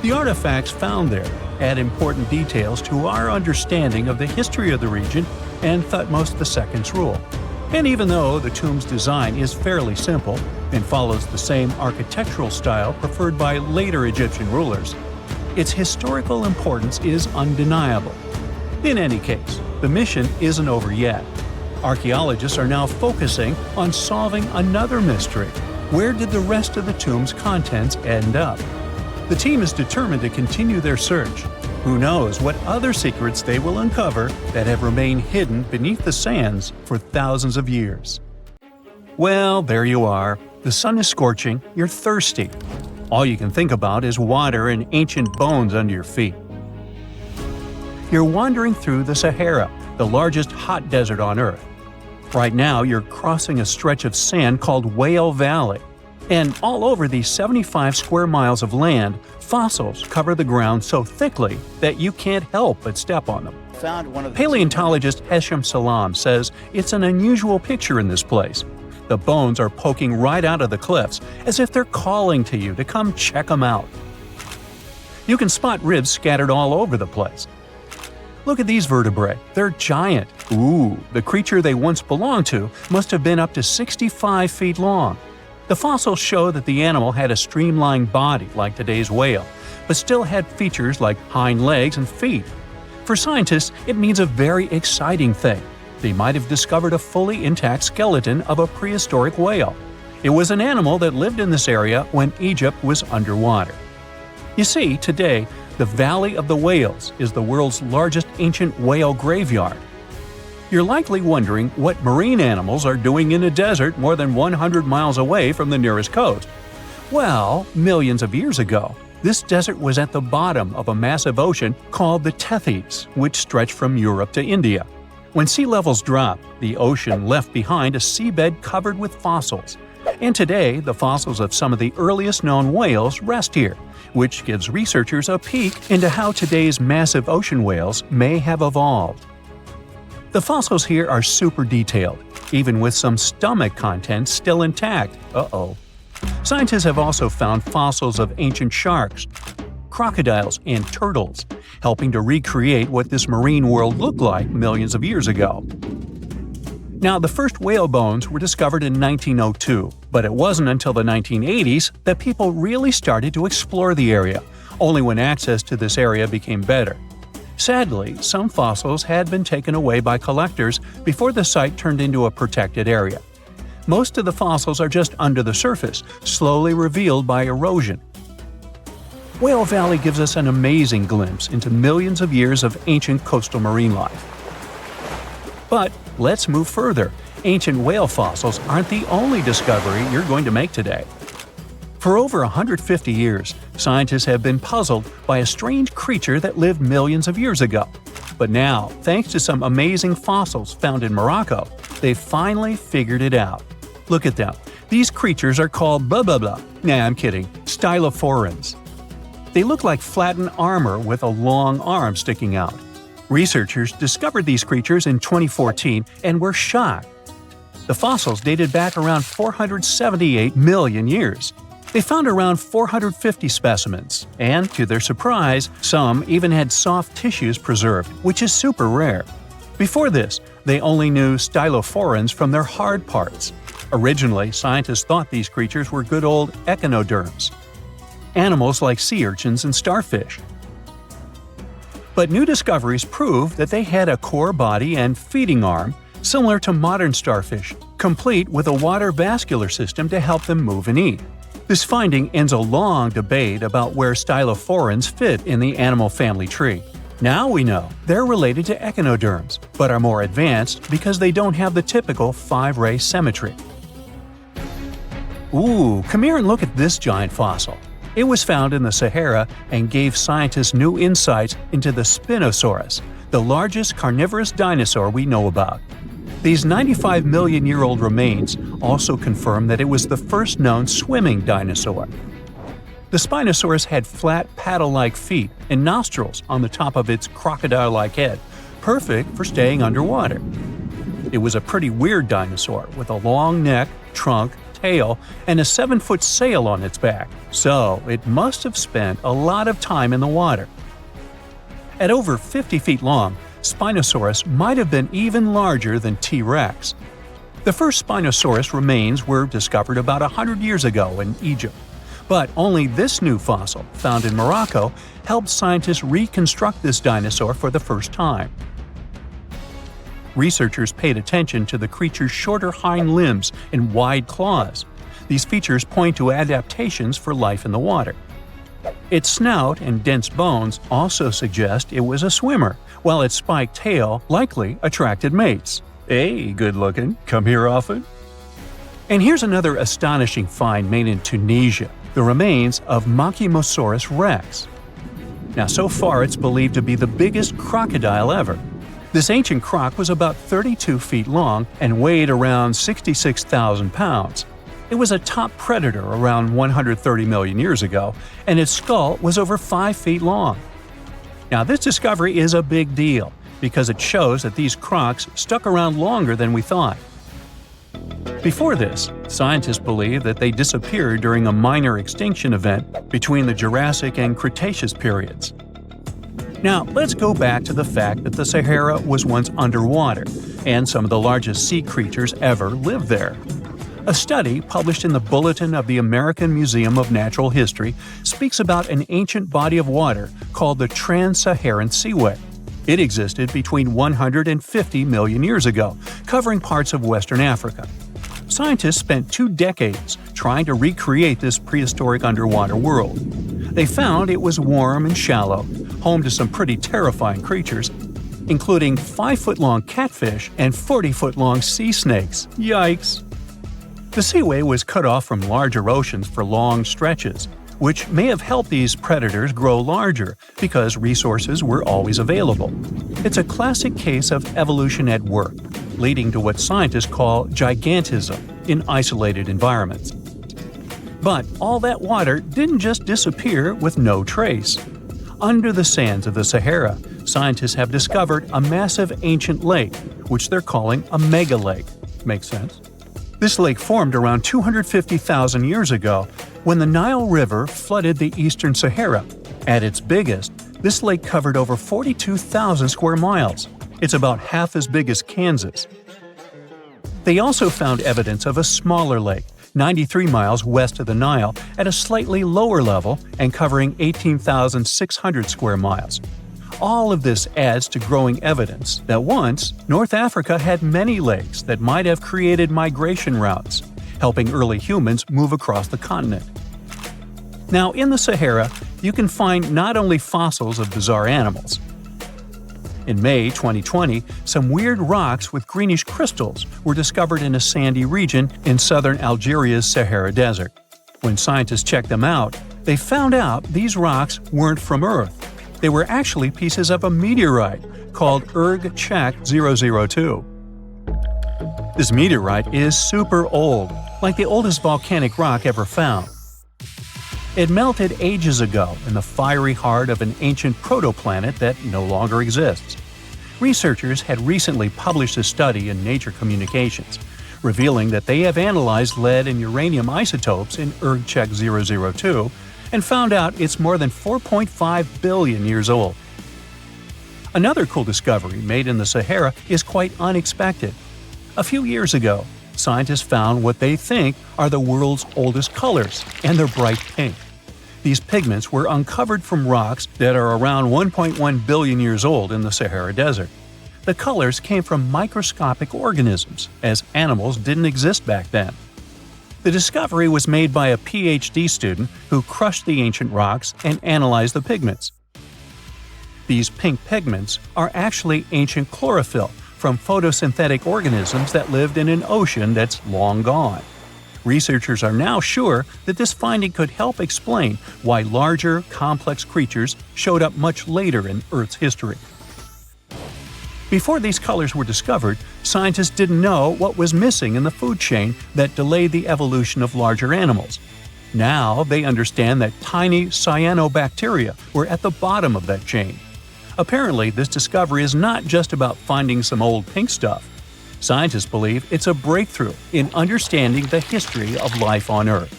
C: The artifacts found there add important details to our understanding of the history of the region and Thutmos II's rule. And even though the tomb's design is fairly simple and follows the same architectural style preferred by later Egyptian rulers, its historical importance is undeniable. In any case, the mission isn't over yet. Archaeologists are now focusing on solving another mystery. Where did the rest of the tomb's contents end up? The team is determined to continue their search. Who knows what other secrets they will uncover that have remained hidden beneath the sands for thousands of years. Well, there you are. The sun is scorching, you're thirsty. All you can think about is water and ancient bones under your feet. You're wandering through the Sahara, the largest hot desert on Earth. Right now, you're crossing a stretch of sand called Whale Valley. And all over these 75 square miles of land, fossils cover the ground so thickly that you can't help but step on them. Paleontologist Hesham Salam says it's an unusual picture in this place. The bones are poking right out of the cliffs, as if they're calling to you to come check them out. You can spot ribs scattered all over the place. Look at these vertebrae. They're giant. Ooh, the creature they once belonged to must have been up to 65 feet long. The fossils show that the animal had a streamlined body like today's whale, but still had features like hind legs and feet. For scientists, it means a very exciting thing. They might have discovered a fully intact skeleton of a prehistoric whale. It was an animal that lived in this area when Egypt was underwater. You see, today, the Valley of the Whales is the world's largest ancient whale graveyard. You're likely wondering what marine animals are doing in a desert more than 100 miles away from the nearest coast. Well, millions of years ago, this desert was at the bottom of a massive ocean called the Tethys, which stretched from Europe to India. When sea levels dropped, the ocean left behind a seabed covered with fossils. And today, the fossils of some of the earliest known whales rest here, which gives researchers a peek into how today's massive ocean whales may have evolved. The fossils here are super detailed, even with some stomach contents still intact. Uh-oh. Scientists have also found fossils of ancient sharks, crocodiles, and turtles, helping to recreate what this marine world looked like millions of years ago. Now, the first whale bones were discovered in 1902, but it wasn't until the 1980s that people really started to explore the area, only when access to this area became better. Sadly, some fossils had been taken away by collectors before the site turned into a protected area. Most of the fossils are just under the surface, slowly revealed by erosion. Whale Valley gives us an amazing glimpse into millions of years of ancient coastal marine life. But let's move further. Ancient whale fossils aren't the only discovery you're going to make today. For over 150 years, scientists have been puzzled by a strange creature that lived millions of years ago. But now, thanks to some amazing fossils found in Morocco, they've finally figured it out. Look at them. These creatures are called blah blah blah. Nah, I'm kidding. Stylophorans. They look like flattened armor with a long arm sticking out. Researchers discovered these creatures in 2014 and were shocked. The fossils dated back around 478 million years. They found around 450 specimens, and to their surprise, some even had soft tissues preserved, which is super rare. Before this, they only knew stylophorans from their hard parts. Originally, scientists thought these creatures were good old echinoderms, animals like sea urchins and starfish. But new discoveries prove that they had a core body and feeding arm similar to modern starfish, complete with a water vascular system to help them move and eat. This finding ends a long debate about where stylophorans fit in the animal family tree. Now we know they're related to echinoderms, but are more advanced because they don't have the typical 5-ray symmetry. Ooh, come here and look at this giant fossil. It was found in the Sahara and gave scientists new insights into the Spinosaurus, the largest carnivorous dinosaur we know about. These 95 million-year-old remains also confirm that it was the first known swimming dinosaur. The Spinosaurus had flat paddle-like feet and nostrils on the top of its crocodile-like head, perfect for staying underwater. It was a pretty weird dinosaur with a long neck, trunk, tail, and a 7-foot sail on its back, so it must have spent a lot of time in the water. At over 50 feet long, Spinosaurus might have been even larger than T-Rex. The first Spinosaurus remains were discovered about 100 years ago in Egypt, but only this new fossil, found in Morocco, helped scientists reconstruct this dinosaur for the first time. Researchers paid attention to the creature's shorter hind limbs and wide claws. These features point to adaptations for life in the water. Its snout and dense bones also suggest it was a swimmer, while its spiked tail likely attracted mates. Hey, good looking, come here often? And here's another astonishing find made in Tunisia, the remains of Machimosaurus rex. Now, so far it's believed to be the biggest crocodile ever. This ancient croc was about 32 feet long and weighed around 66,000 pounds. It was a top predator around 130 million years ago, and its skull was over 5 feet long. Now, this discovery is a big deal because it shows that these crocs stuck around longer than we thought. Before this, scientists believed that they disappeared during a minor extinction event between the Jurassic and Cretaceous periods. Now, let's go back to the fact that the Sahara was once underwater, and some of the largest sea creatures ever lived there. A study published in the Bulletin of the American Museum of Natural History speaks about an ancient body of water called the Trans-Saharan Seaway. It existed between 150 million years ago, covering parts of Western Africa. Scientists spent 2 decades trying to recreate this prehistoric underwater world. They found it was warm and shallow, home to some pretty terrifying creatures, including 5-foot-long catfish and 40-foot-long sea snakes. Yikes! The seaway was cut off from larger oceans for long stretches, which may have helped these predators grow larger because resources were always available. It's a classic case of evolution at work, leading to what scientists call gigantism in isolated environments. But all that water didn't just disappear with no trace. Under the sands of the Sahara, scientists have discovered a massive ancient lake, which they're calling a megalake. Makes sense? This lake formed around 250,000 years ago when the Nile River flooded the eastern Sahara. At its biggest, this lake covered over 42,000 square miles. It's about half as big as Kansas. They also found evidence of a smaller lake, 93 miles west of the Nile, at a slightly lower level and covering 18,600 square miles. All of this adds to growing evidence that once, North Africa had many lakes that might have created migration routes, helping early humans move across the continent. Now, in the Sahara, you can find not only fossils of bizarre animals. In May 2020, some weird rocks with greenish crystals were discovered in a sandy region in southern Algeria's Sahara Desert. When scientists checked them out, they found out these rocks weren't from Earth. They were actually pieces of a meteorite called Erg-Chek 002. This meteorite is super old, like the oldest volcanic rock ever found. It melted ages ago in the fiery heart of an ancient protoplanet that no longer exists. Researchers had recently published a study in Nature Communications, revealing that they have analyzed lead and uranium isotopes in Erg-Chek 002 and found out it's more than 4.5 billion years old. Another cool discovery made in the Sahara is quite unexpected. A few years ago, scientists found what they think are the world's oldest colors, and they're bright pink. These pigments were uncovered from rocks that are around 1.1 billion years old in the Sahara Desert. The colors came from microscopic organisms, as animals didn't exist back then. The discovery was made by a PhD student who crushed the ancient rocks and analyzed the pigments. These pink pigments are actually ancient chlorophyll from photosynthetic organisms that lived in an ocean that's long gone. Researchers are now sure that this finding could help explain why larger, complex creatures showed up much later in Earth's history. Before these colors were discovered, scientists didn't know what was missing in the food chain that delayed the evolution of larger animals. Now they understand that tiny cyanobacteria were at the bottom of that chain. Apparently, this discovery is not just about finding some old pink stuff. Scientists believe it's a breakthrough in understanding the history of life on Earth.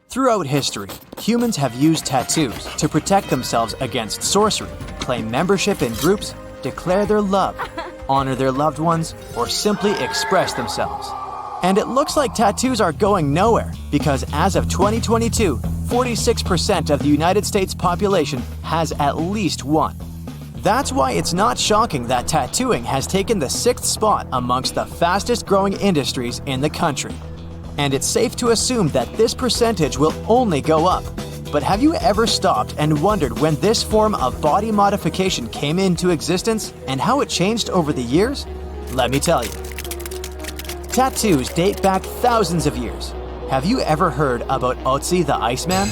B: Throughout history, humans have used tattoos to protect themselves against sorcery, claim membership in groups, declare their love, honor their loved ones, or simply express themselves. And it looks like tattoos are going nowhere because as of 2022, 46% of the United States population has at least one. That's why it's not shocking that tattooing has taken the 6th spot amongst the fastest growing industries in the country. And it's safe to assume that this percentage will only go up. But have you ever stopped and wondered when this form of body modification came into existence and how it changed over the years? Let me tell you. Tattoos date back thousands of years. Have you ever heard about Otzi the Iceman?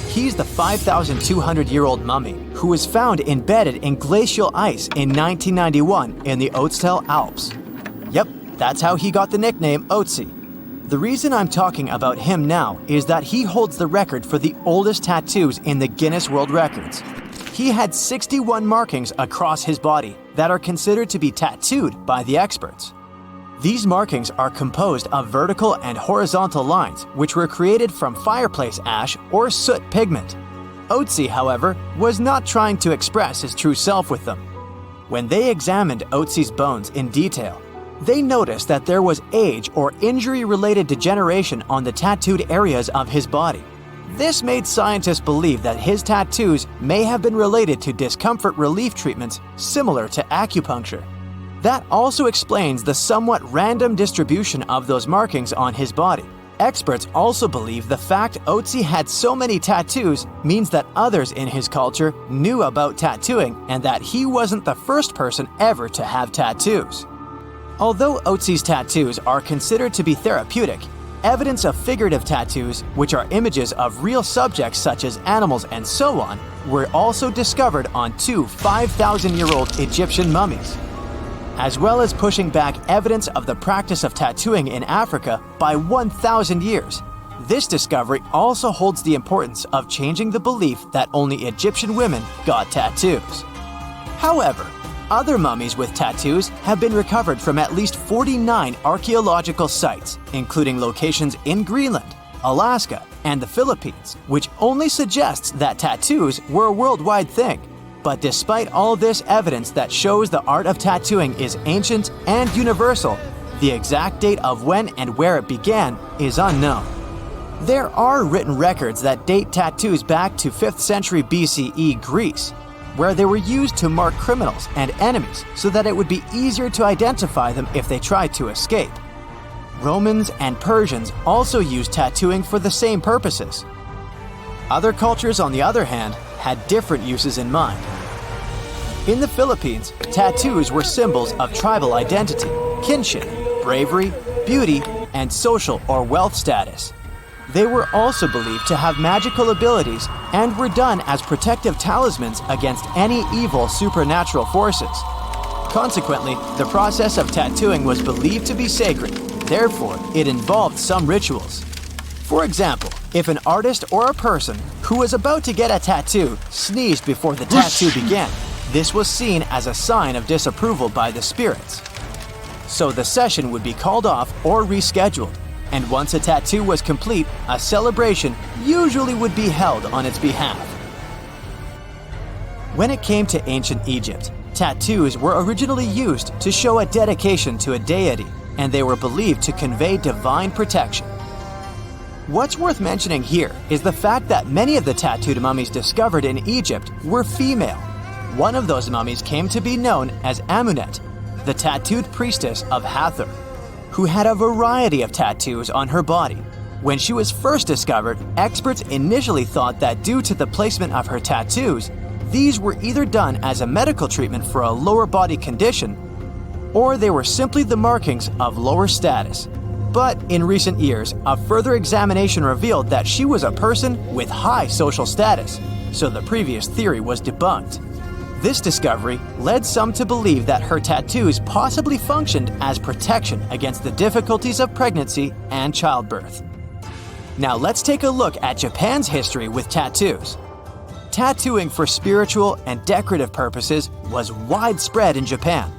B: He's the 5,200-year-old mummy who was found embedded in glacial ice in 1991 in the Ötztal Alps. Yep, that's how he got the nickname Otzi. The reason I'm talking about him now is that he holds the record for the oldest tattoos in the Guinness World Records. He had 61 markings across his body that are considered to be tattooed by the experts. These markings are composed of vertical and horizontal lines which were created from fireplace ash or soot pigment. Otzi, however, was not trying to express his true self with them. When they examined Otzi's bones in detail, they noticed that there was age or injury-related degeneration on the tattooed areas of his body. This made scientists believe that his tattoos may have been related to discomfort relief treatments similar to acupuncture. That also explains the somewhat random distribution of those markings on his body. Experts also believe the fact Otzi had so many tattoos means that others in his culture knew about tattooing and that he wasn't the first person ever to have tattoos. Although Otzi's tattoos are considered to be therapeutic, evidence of figurative tattoos, which are images of real subjects such as animals and so on, were also discovered on 2 5,000-year-old Egyptian mummies, as well as pushing back evidence of the practice of tattooing in Africa by 1,000 years. This discovery also holds the importance of changing the belief that only Egyptian women got tattoos. However, other mummies with tattoos have been recovered from at least 49 archaeological sites, including locations in Greenland, Alaska, and the Philippines, which only suggests that tattoos were a worldwide thing. But despite all this evidence that shows the art of tattooing is ancient and universal, the exact date of when and where it began is unknown. There are written records that date tattoos back to 5th century BCE Greece, where they were used to mark criminals and enemies so that it would be easier to identify them if they tried to escape. Romans and Persians also used tattooing for the same purposes. Other cultures, on the other hand, had different uses in mind. In the Philippines, tattoos were symbols of tribal identity, kinship, bravery, beauty, and social or wealth status. They were also believed to have magical abilities and were done as protective talismans against any evil supernatural forces. Consequently, the process of tattooing was believed to be sacred, therefore it involved some rituals. For example, if an artist or a person who was about to get a tattoo sneezed before the tattoo began, this was seen as a sign of disapproval by the spirits. So the session would be called off or rescheduled, and once a tattoo was complete, a celebration usually would be held on its behalf. When it came to ancient Egypt, tattoos were originally used to show a dedication to a deity, and they were believed to convey divine protection. What's worth mentioning here is the fact that many of the tattooed mummies discovered in Egypt were female. One of those mummies came to be known as Amunet, the tattooed priestess of Hathor, who had a variety of tattoos on her body. When she was first discovered, experts initially thought that due to the placement of her tattoos, these were either done as a medical treatment for a lower body condition, or they were simply the markings of lower status. But in recent years, a further examination revealed that she was a person with high social status, so the previous theory was debunked. This discovery led some to believe that her tattoos possibly functioned as protection against the difficulties of pregnancy and childbirth. Now let's take a look at Japan's history with tattoos. Tattooing for spiritual and decorative purposes was widespread in Japan,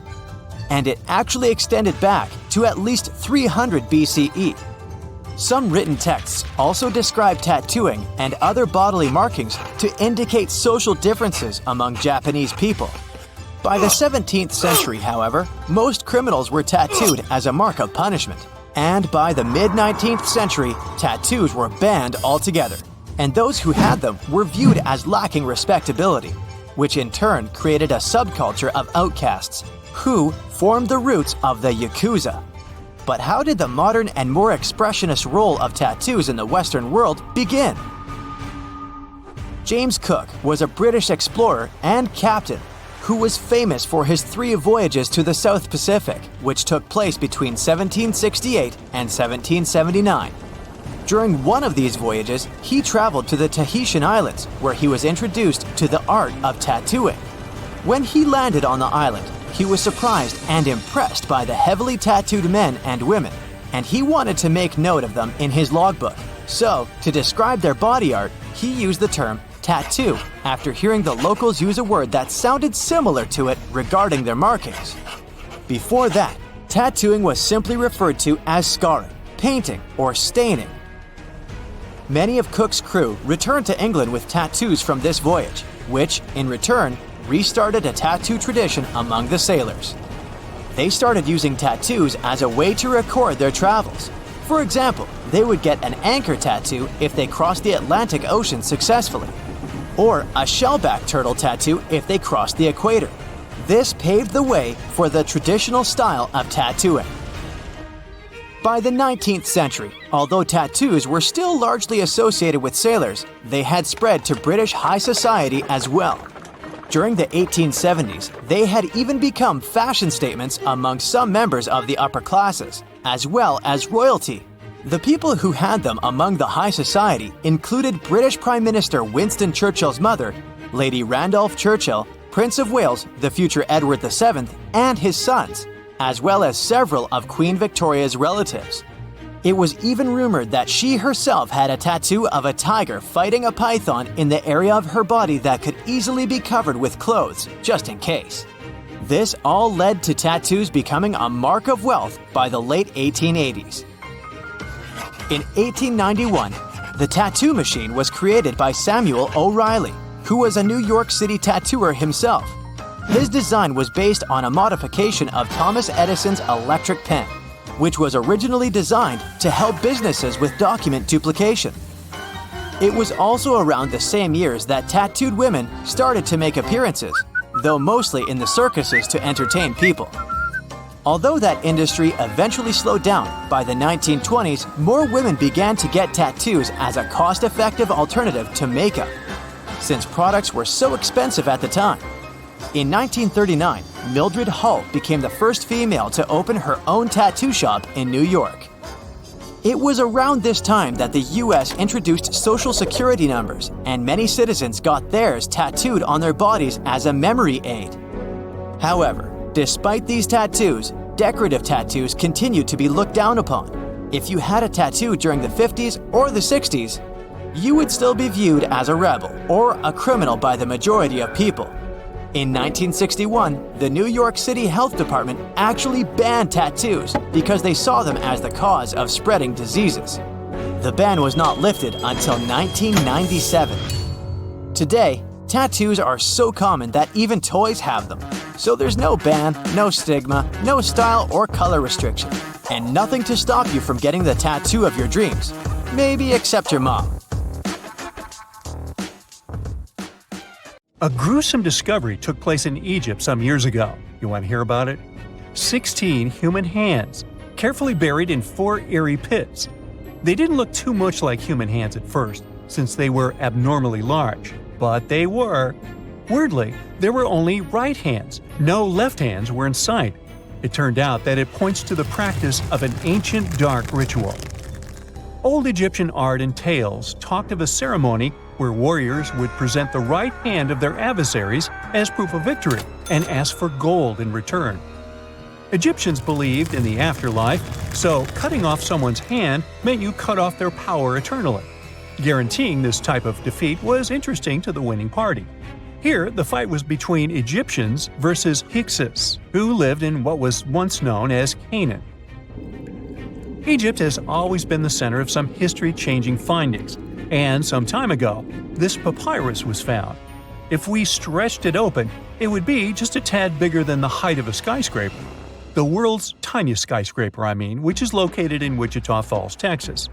B: and it actually extended back to at least 300 BCE. Some written texts also describe tattooing and other bodily markings to indicate social differences among Japanese people. By the 17th century, however, most criminals were tattooed as a mark of punishment. And by the mid-19th century, tattoos were banned altogether, and those who had them were viewed as lacking respectability, which in turn created a subculture of outcasts who formed the roots of the Yakuza. But how did the modern and more expressionist role of tattoos in the Western world begin? James Cook was a British explorer and captain who was famous for his 3 voyages to the South Pacific, which took place between 1768 and 1779. During one of these voyages, he traveled to the Tahitian Islands, where he was introduced to the art of tattooing. When he landed on the island, he was surprised and impressed by the heavily tattooed men and women, and he wanted to make note of them in his logbook. So, to describe their body art, he used the term tattoo after hearing the locals use a word that sounded similar to it regarding their markings. Before that, tattooing was simply referred to as scarring, painting, or staining. Many of Cook's crew returned to England with tattoos from this voyage, which, in return, restarted a tattoo tradition among the sailors. They started using tattoos as a way to record their travels. For example,
D: they would get an anchor tattoo if they crossed the Atlantic Ocean successfully, or a shellback turtle tattoo if they crossed the equator. This paved the way for the traditional style of tattooing. By the 19th century, although tattoos were still largely associated with sailors, they had spread to British high society as well. During the 1870s, they had even become fashion statements among some members of the upper classes, as well as royalty. The people who had them among the high society included British Prime Minister Winston Churchill's mother, Lady Randolph Churchill, Prince of Wales, the future Edward VII, and his sons, as well as several of Queen Victoria's relatives. It was even rumored that she herself had a tattoo of a tiger fighting a python in the area of her body that could easily be covered with clothes, just in case. This all led to tattoos becoming a mark of wealth by the late 1880s. In 1891, the tattoo machine was created by Samuel O'Reilly, who was a New York City tattooer himself. His design was based on a modification of Thomas Edison's electric pen, which was originally designed to help businesses with document duplication. It was also around the same years that tattooed women started to make appearances, though mostly in the circuses to entertain people. Although that industry eventually slowed down, by the 1920s, more women began to get tattoos as a cost-effective alternative to makeup, since products were so expensive at the time. In 1939, Mildred Hull became the first female to open her own tattoo shop in New York. It was around this time that the US introduced social security numbers, and many citizens got theirs tattooed on their bodies as a memory aid. However, despite these tattoos, decorative tattoos continued to be looked down upon. If you had a tattoo during the 50s or the 60s, you would still be viewed as a rebel or a criminal by the majority of people. In 1961, the New York City Health Department actually banned tattoos because they saw them as the cause of spreading diseases. The ban was not lifted until 1997. Today, tattoos are so common that even toys have them. So there's no ban, no stigma, no style or color restriction, and nothing to stop you from getting the tattoo of your dreams. Maybe except your mom.
C: A gruesome discovery took place in Egypt some years ago. You want to hear about it? 16 human hands, carefully buried in 4 eerie pits. They didn't look too much like human hands at first, since they were abnormally large, but they were. Weirdly, there were only right hands. No left hands were in sight. It turned out that it points to the practice of an ancient dark ritual. Old Egyptian art and tales talked of a ceremony where warriors would present the right hand of their adversaries as proof of victory and ask for gold in return. Egyptians believed in the afterlife, so cutting off someone's hand meant you cut off their power eternally. Guaranteeing this type of defeat was interesting to the winning party. Here, the fight was between Egyptians versus Hyksos, who lived in what was once known as Canaan. Egypt has always been the center of some history-changing findings, and some time ago, this papyrus was found. If we stretched it open, it would be just a tad bigger than the height of a skyscraper. The world's tiniest skyscraper, which is located in Wichita Falls, Texas.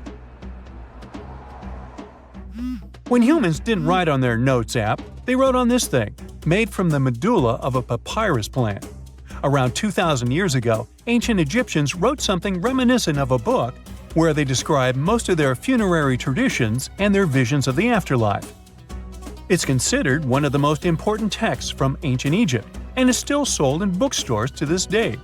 C: When humans didn't write on their notes app, they wrote on this thing, made from the medulla of a papyrus plant. Around 2,000 years ago, ancient Egyptians wrote something reminiscent of a book where they describe most of their funerary traditions and their visions of the afterlife. It's considered one of the most important texts from ancient Egypt and is still sold in bookstores to this day.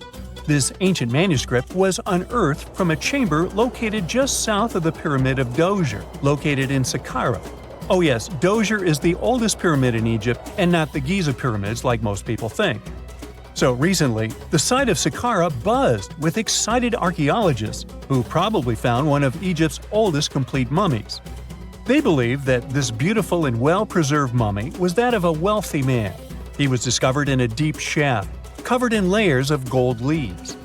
C: This ancient manuscript was unearthed from a chamber located just south of the Pyramid of Djoser, located in Saqqara. Oh yes, Djoser is the oldest pyramid in Egypt and not the Giza pyramids like most people think. So recently, the site of Saqqara buzzed with excited archaeologists who probably found one of Egypt's oldest complete mummies. They believe that this beautiful and well-preserved mummy was that of a wealthy man. He was discovered in a deep shaft, covered in layers of gold leaves.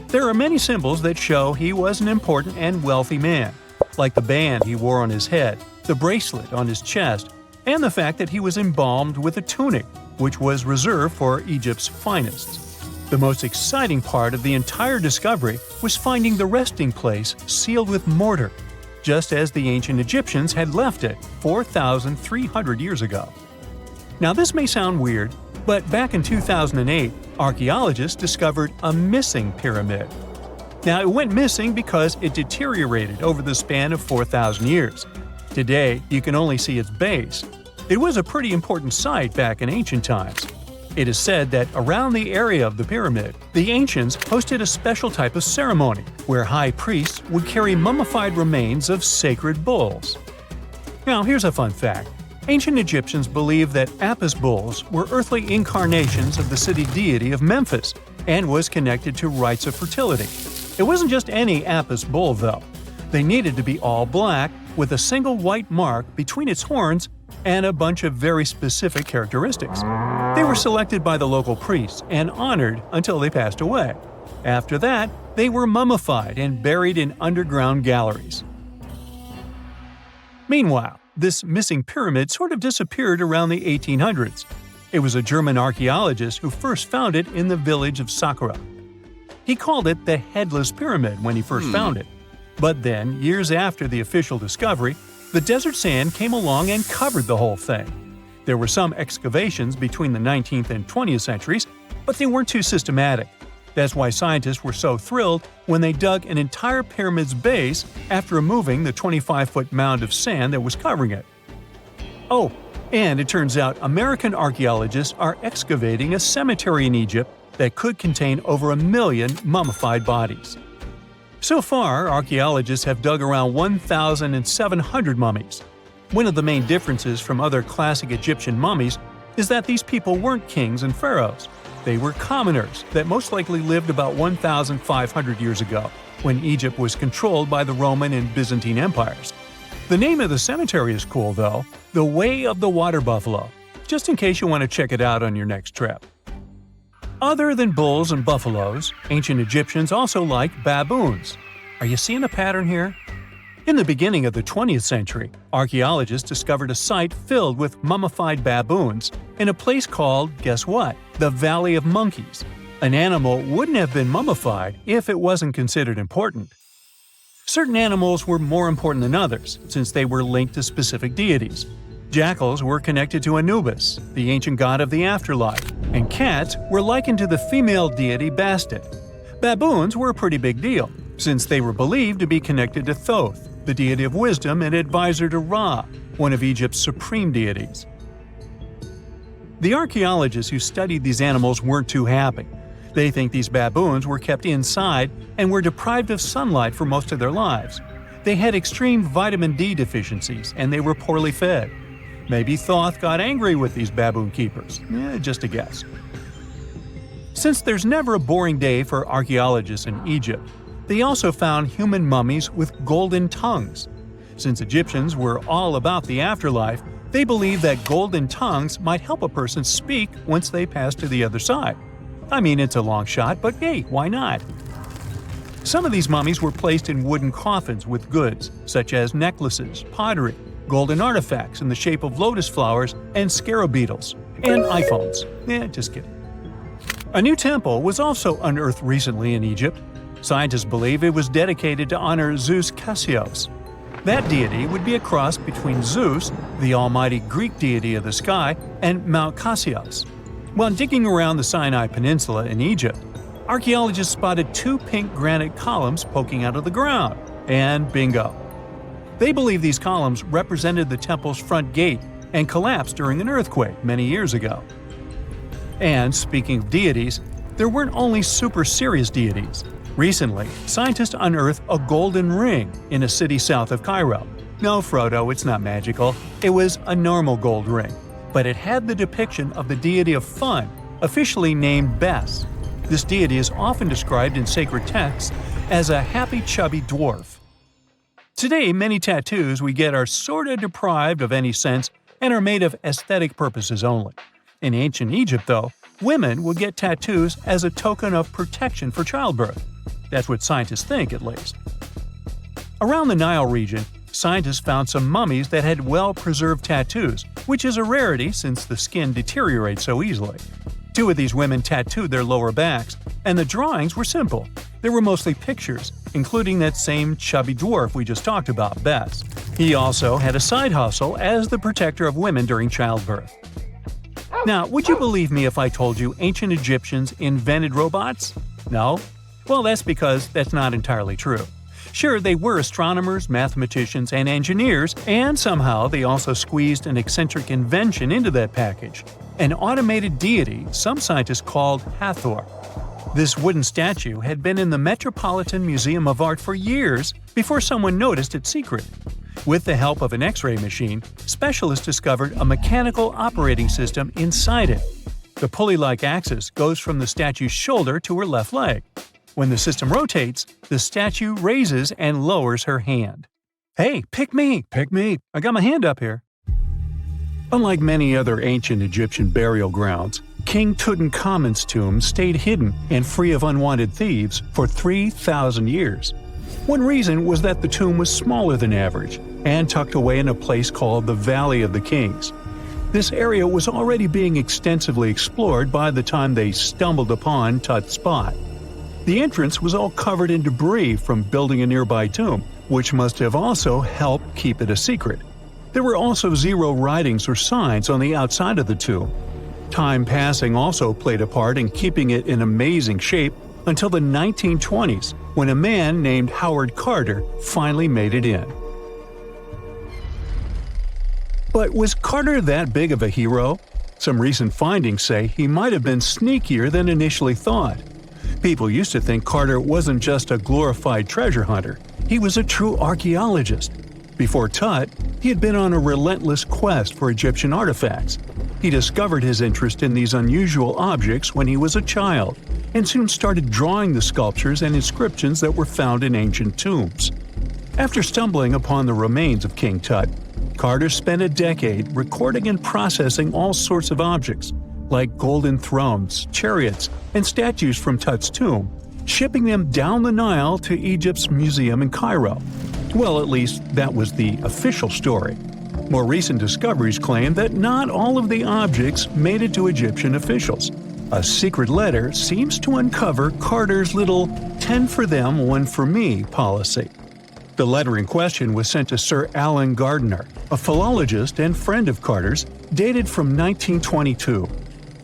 C: There are many symbols that show he was an important and wealthy man, like the band he wore on his head, the bracelet on his chest, and the fact that he was embalmed with a tunic, which was reserved for Egypt's finest. The most exciting part of the entire discovery was finding the resting place sealed with mortar, just as the ancient Egyptians had left it 4,300 years ago. Now this may sound weird, but back in 2008, archaeologists discovered a missing pyramid. Now it went missing because it deteriorated over the span of 4,000 years. Today, you can only see its base. It was a pretty important site back in ancient times. It is said that around the area of the pyramid, the ancients hosted a special type of ceremony where high priests would carry mummified remains of sacred bulls. Now, here's a fun fact. Ancient Egyptians believed that Apis bulls were earthly incarnations of the city deity of Memphis and was connected to rites of fertility. It wasn't just any Apis bull, though. They needed to be all black, with a single white mark between its horns and a bunch of very specific characteristics. They were selected by the local priests and honored until they passed away. After that, they were mummified and buried in underground galleries. Meanwhile, this missing pyramid sort of disappeared around the 1800s. It was a German archaeologist who first found it in the village of Saqqara. He called it the Headless Pyramid when he first found it. But then, years after the official discovery, the desert sand came along and covered the whole thing. There were some excavations between the 19th and 20th centuries, but they weren't too systematic. That's why scientists were so thrilled when they dug an entire pyramid's base after removing the 25-foot mound of sand that was covering it. Oh, and it turns out American archaeologists are excavating a cemetery in Egypt that could contain over 1 million mummified bodies. So far, archaeologists have dug around 1,700 mummies. One of the main differences from other classic Egyptian mummies is that these people weren't kings and pharaohs. They were commoners that most likely lived about 1,500 years ago, when Egypt was controlled by the Roman and Byzantine empires. The name of the cemetery is cool, though, the Way of the Water Buffalo, just in case you want to check it out on your next trip. Other than bulls and buffaloes, ancient Egyptians also liked baboons. Are you seeing a pattern here? In the beginning of the 20th century, archaeologists discovered a site filled with mummified baboons in a place called, guess what? The Valley of Monkeys. An animal wouldn't have been mummified if it wasn't considered important. Certain animals were more important than others, since they were linked to specific deities. Jackals were connected to Anubis, the ancient god of the afterlife, and cats were likened to the female deity Bastet. Baboons were a pretty big deal, since they were believed to be connected to Thoth, the deity of wisdom and advisor to Ra, one of Egypt's supreme deities. The archaeologists who studied these animals weren't too happy. They think these baboons were kept inside and were deprived of sunlight for most of their lives. They had extreme vitamin D deficiencies and they were poorly fed. Maybe Thoth got angry with these baboon keepers. Just a guess. Since there's never a boring day for archaeologists in Egypt, they also found human mummies with golden tongues. Since Egyptians were all about the afterlife, they believed that golden tongues might help a person speak once they pass to the other side. I mean, it's a long shot, but hey, why not? Some of these mummies were placed in wooden coffins with goods, such as necklaces, pottery, golden artifacts in the shape of lotus flowers and scarab beetles, and iPhones. Just kidding. A new temple was also unearthed recently in Egypt. Scientists believe it was dedicated to honor Zeus Cassios. That deity would be a cross between Zeus, the almighty Greek deity of the sky, and Mount Cassios. While digging around the Sinai Peninsula in Egypt, archaeologists spotted 2 pink granite columns poking out of the ground, and bingo. They believe these columns represented the temple's front gate and collapsed during an earthquake many years ago. And speaking of deities, there weren't only super serious deities. Recently, scientists unearthed a golden ring in a city south of Cairo. No, Frodo, it's not magical. It was a normal gold ring, but it had the depiction of the deity of fun, officially named Bes. This deity is often described in sacred texts as a happy chubby dwarf. Today, many tattoos we get are sorta deprived of any sense and are made of aesthetic purposes only. In ancient Egypt, though, women would get tattoos as a token of protection for childbirth. That's what scientists think, at least. Around the Nile region, scientists found some mummies that had well-preserved tattoos, which is a rarity since the skin deteriorates so easily. Two of these women tattooed their lower backs, and the drawings were simple. They were mostly pictures, including that same chubby dwarf we just talked about, Bess. He also had a side hustle as the protector of women during childbirth. Now, would you believe me if I told you ancient Egyptians invented robots? No? Well, that's because that's not entirely true. Sure, they were astronomers, mathematicians, and engineers, and somehow they also squeezed an eccentric invention into that package – an automated deity some scientists called Hathor. This wooden statue had been in the Metropolitan Museum of Art for years before someone noticed its secret. With the help of an X-ray machine, specialists discovered a mechanical operating system inside it. The pulley-like axis goes from the statue's shoulder to her left leg. When the system rotates, the statue raises and lowers her hand. Hey, pick me! Pick me! I got my hand up here. Unlike many other ancient Egyptian burial grounds, King Tutankhamun's tomb stayed hidden and free of unwanted thieves for 3,000 years. One reason was that the tomb was smaller than average and tucked away in a place called the Valley of the Kings. This area was already being extensively explored by the time they stumbled upon Tut's spot. The entrance was all covered in debris from building a nearby tomb, which must have also helped keep it a secret. There were also zero writings or signs on the outside of the tomb. Time passing also played a part in keeping it in amazing shape until the 1920s, when a man named Howard Carter finally made it in. But was Carter that big of a hero? Some recent findings say he might have been sneakier than initially thought. People used to think Carter wasn't just a glorified treasure hunter, he was a true archaeologist. Before Tut, he had been on a relentless quest for Egyptian artifacts. He discovered his interest in these unusual objects when he was a child, and soon started drawing the sculptures and inscriptions that were found in ancient tombs. After stumbling upon the remains of King Tut, Carter spent a decade recording and processing all sorts of objects, like golden thrones, chariots, and statues from Tut's tomb, shipping them down the Nile to Egypt's museum in Cairo. Well, at least that was the official story. More recent discoveries claim that not all of the objects made it to Egyptian officials. A secret letter seems to uncover Carter's little 10 for them, 1 for me policy. The letter in question was sent to Sir Alan Gardiner, a philologist and friend of Carter's, dated from 1922.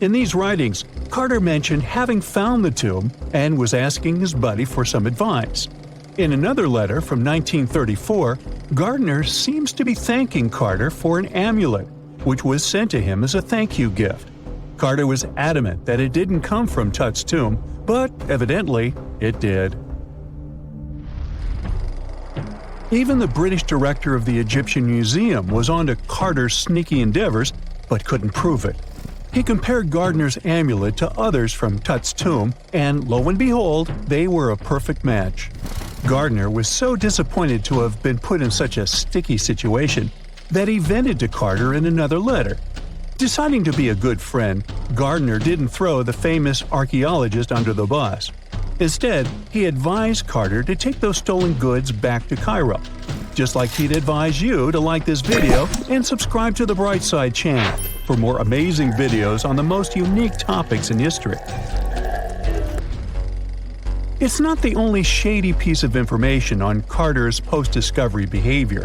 C: In these writings, Carter mentioned having found the tomb and was asking his buddy for some advice. In another letter from 1934, Gardiner seems to be thanking Carter for an amulet, which was sent to him as a thank you gift. Carter was adamant that it didn't come from Tut's tomb, but evidently it did. Even the British director of the Egyptian Museum was onto Carter's sneaky endeavors, but couldn't prove it. He compared Gardiner's amulet to others from Tut's tomb, and lo and behold, they were a perfect match. Gardiner was so disappointed to have been put in such a sticky situation that he vented to Carter in another letter. Deciding to be a good friend, Gardiner didn't throw the famous archaeologist under the bus. Instead, he advised Carter to take those stolen goods back to Cairo, just like he'd advise you to like this video and subscribe to the Brightside channel for more amazing videos on the most unique topics in history. It's not the only shady piece of information on Carter's post-discovery behavior.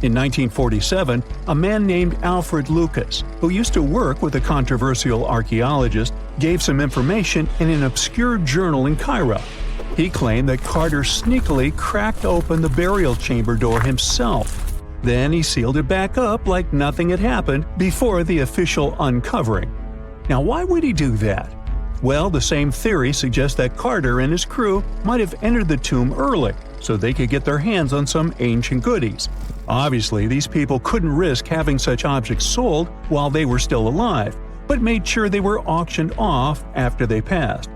C: In 1947, a man named Alfred Lucas, who used to work with a controversial archaeologist, gave some information in an obscure journal in Cairo. He claimed that Carter sneakily cracked open the burial chamber door himself. Then he sealed it back up like nothing had happened before the official uncovering. Now, why would he do that? Well, the same theory suggests that Carter and his crew might have entered the tomb early so they could get their hands on some ancient goodies. Obviously, these people couldn't risk having such objects sold while they were still alive, but made sure they were auctioned off after they passed.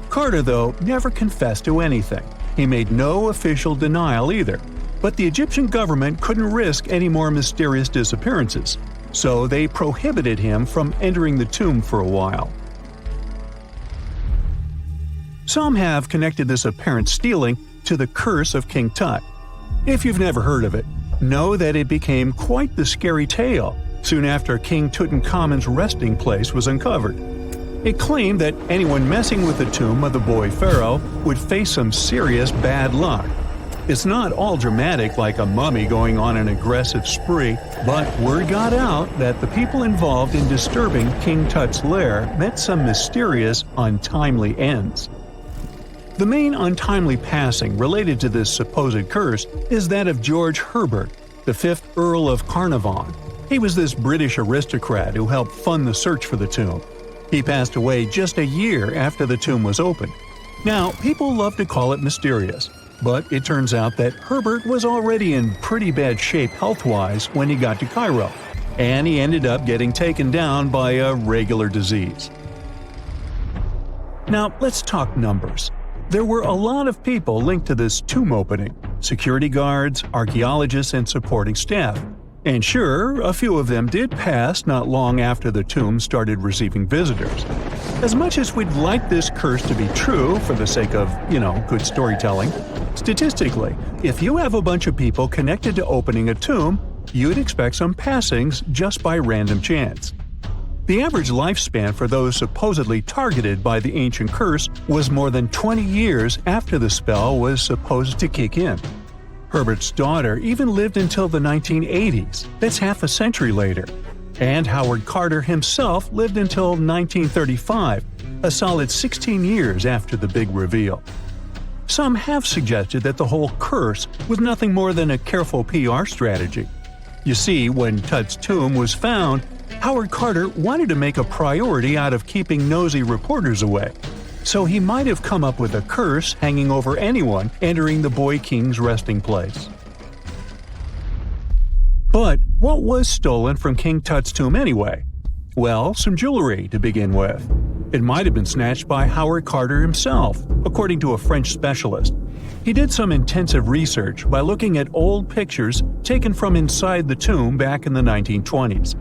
C: Carter, though, never confessed to anything. He made no official denial either, but the Egyptian government couldn't risk any more mysterious disappearances, so they prohibited him from entering the tomb for a while. Some have connected this apparent stealing to the curse of King Tut. If you've never heard of it, know that it became quite the scary tale soon after King Tutankhamun's resting place was uncovered. It claimed that anyone messing with the tomb of the boy pharaoh would face some serious bad luck. It's not all dramatic like a mummy going on an aggressive spree, but word got out that the people involved in disturbing King Tut's lair met some mysterious, untimely ends. The main untimely passing related to this supposed curse is that of George Herbert, the 5th Earl of Carnarvon. He was this British aristocrat who helped fund the search for the tomb. He passed away just a year after the tomb was opened. Now, people love to call it mysterious, but it turns out that Herbert was already in pretty bad shape health-wise when he got to Cairo, and he ended up getting taken down by a regular disease. Now, let's talk numbers. There were a lot of people linked to this tomb opening: security guards, archaeologists, and supporting staff. And sure, a few of them did pass not long after the tomb started receiving visitors. As much as we'd like this curse to be true for the sake of, good storytelling, statistically, if you have a bunch of people connected to opening a tomb, you'd expect some passings just by random chance. The average lifespan for those supposedly targeted by the ancient curse was more than 20 years after the spell was supposed to kick in. Herbert's daughter even lived until the 1980s, that's half a century later. And Howard Carter himself lived until 1935, a solid 16 years after the big reveal. Some have suggested that the whole curse was nothing more than a careful PR strategy. You see, when Tut's tomb was found, Howard Carter wanted to make a priority out of keeping nosy reporters away. So he might have come up with a curse hanging over anyone entering the boy king's resting place. But what was stolen from King Tut's tomb anyway? Well, some jewelry to begin with. It might have been snatched by Howard Carter himself, according to a French specialist. He did some intensive research by looking at old pictures taken from inside the tomb back in the 1920s.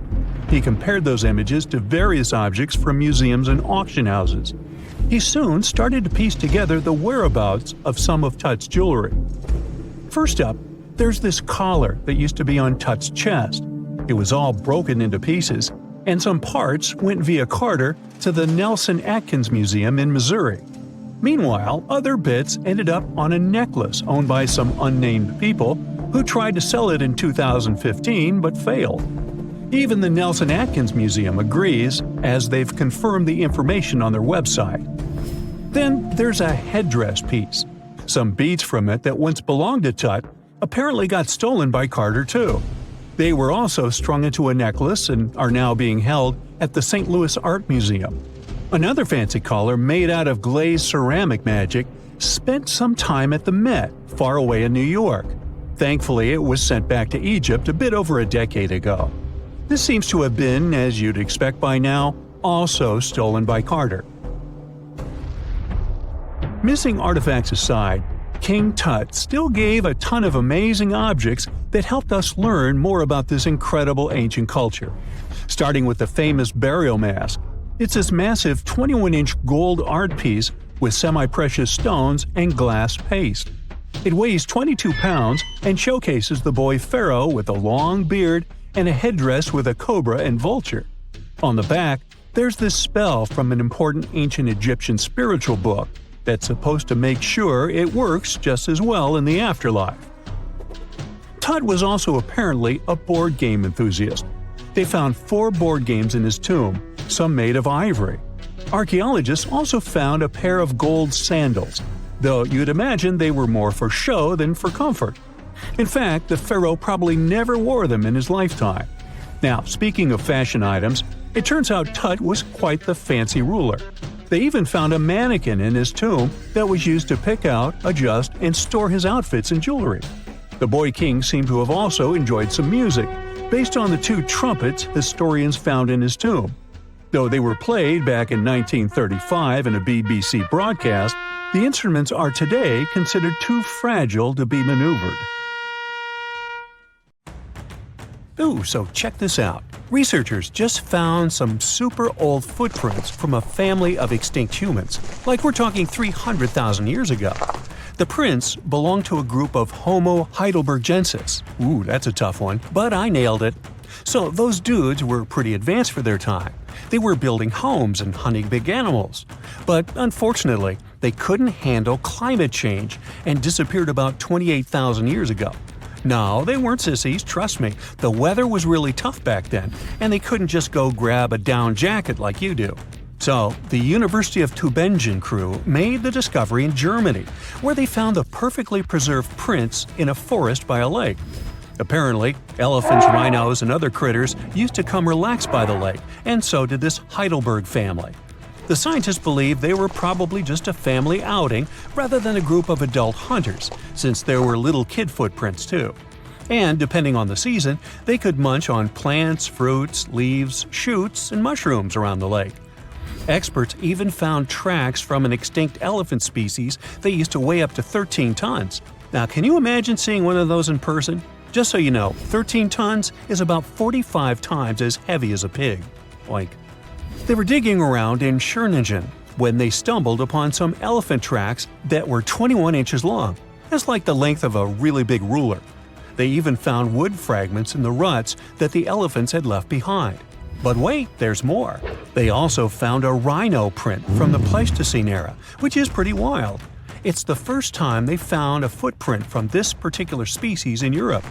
C: He compared those images to various objects from museums and auction houses. He soon started to piece together the whereabouts of some of Tut's jewelry. First up, there's this collar that used to be on Tut's chest. It was all broken into pieces, and some parts went via Carter to the Nelson Atkins Museum in Missouri. Meanwhile, other bits ended up on a necklace owned by some unnamed people who tried to sell it in 2015 but failed. Even the Nelson Atkins Museum agrees, as they've confirmed the information on their website. Then there's a headdress piece. Some beads from it that once belonged to Tut apparently got stolen by Carter too. They were also strung into a necklace and are now being held at the St. Louis Art Museum. Another fancy collar made out of glazed ceramic magic spent some time at the Met, far away in New York. Thankfully, it was sent back to Egypt a bit over a decade ago. This seems to have been, as you'd expect by now, also stolen by Carter. Missing artifacts aside, King Tut still gave a ton of amazing objects that helped us learn more about this incredible ancient culture. Starting with the famous burial mask. It's this massive 21-inch gold art piece with semi-precious stones and glass paste. It weighs 22 pounds and showcases the boy pharaoh with a long beard and a headdress with a cobra and vulture. On the back, there's this spell from an important ancient Egyptian spiritual book that's supposed to make sure it works just as well in the afterlife. Tut was also apparently a board game enthusiast. They found 4 board games in his tomb, some made of ivory. Archaeologists also found a pair of gold sandals, though you'd imagine they were more for show than for comfort. In fact, the pharaoh probably never wore them in his lifetime. Now, speaking of fashion items, it turns out Tut was quite the fancy ruler. They even found a mannequin in his tomb that was used to pick out, adjust, and store his outfits and jewelry. The boy king seemed to have also enjoyed some music, based on the 2 trumpets historians found in his tomb. Though they were played back in 1935 in a BBC broadcast, the instruments are today considered too fragile to be maneuvered. Ooh, so check this out. Researchers just found some super old footprints from a family of extinct humans, like we're talking 300,000 years ago. The prints belong to a group of Homo heidelbergensis. Ooh, that's a tough one, but I nailed it. So those dudes were pretty advanced for their time. They were building homes and hunting big animals. But unfortunately, they couldn't handle climate change and disappeared about 28,000 years ago. No, they weren't sissies, trust me. The weather was really tough back then, and they couldn't just go grab a down jacket like you do. So, the University of Tübingen crew made the discovery in Germany, where they found the perfectly preserved prints in a forest by a lake. Apparently, elephants, rhinos, and other critters used to come relax by the lake, and so did this Heidelberg family. The scientists believe they were probably just a family outing rather than a group of adult hunters, since there were little kid footprints too. And depending on the season, they could munch on plants, fruits, leaves, shoots, and mushrooms around the lake. Experts even found tracks from an extinct elephant species that used to weigh up to 13 tons. Now, can you imagine seeing one of those in person? Just so you know, 13 tons is about 45 times as heavy as a pig. Oink. They were digging around in Schöningen when they stumbled upon some elephant tracks that were 21 inches long. That's like the length of a really big ruler. They even found wood fragments in the ruts that the elephants had left behind. But wait, there's more. They also found a rhino print from the Pleistocene era, which is pretty wild. It's the first time they found a footprint from this particular species in Europe.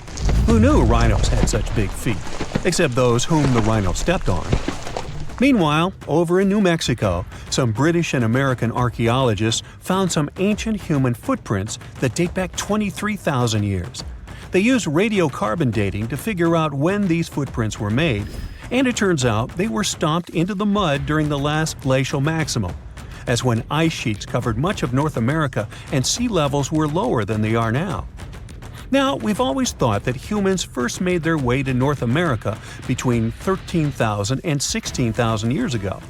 C: Who knew rhinos had such big feet? Except those whom the rhino stepped on. Meanwhile, over in New Mexico, some British and American archaeologists found some ancient human footprints that date back 23,000 years. They used radiocarbon dating to figure out when these footprints were made, and it turns out they were stomped into the mud during the last glacial maximum. That's when ice sheets covered much of North America and sea levels were lower than they are now. Now, we've always thought that humans first made their way to North America between 13,000 and 16,000 years ago.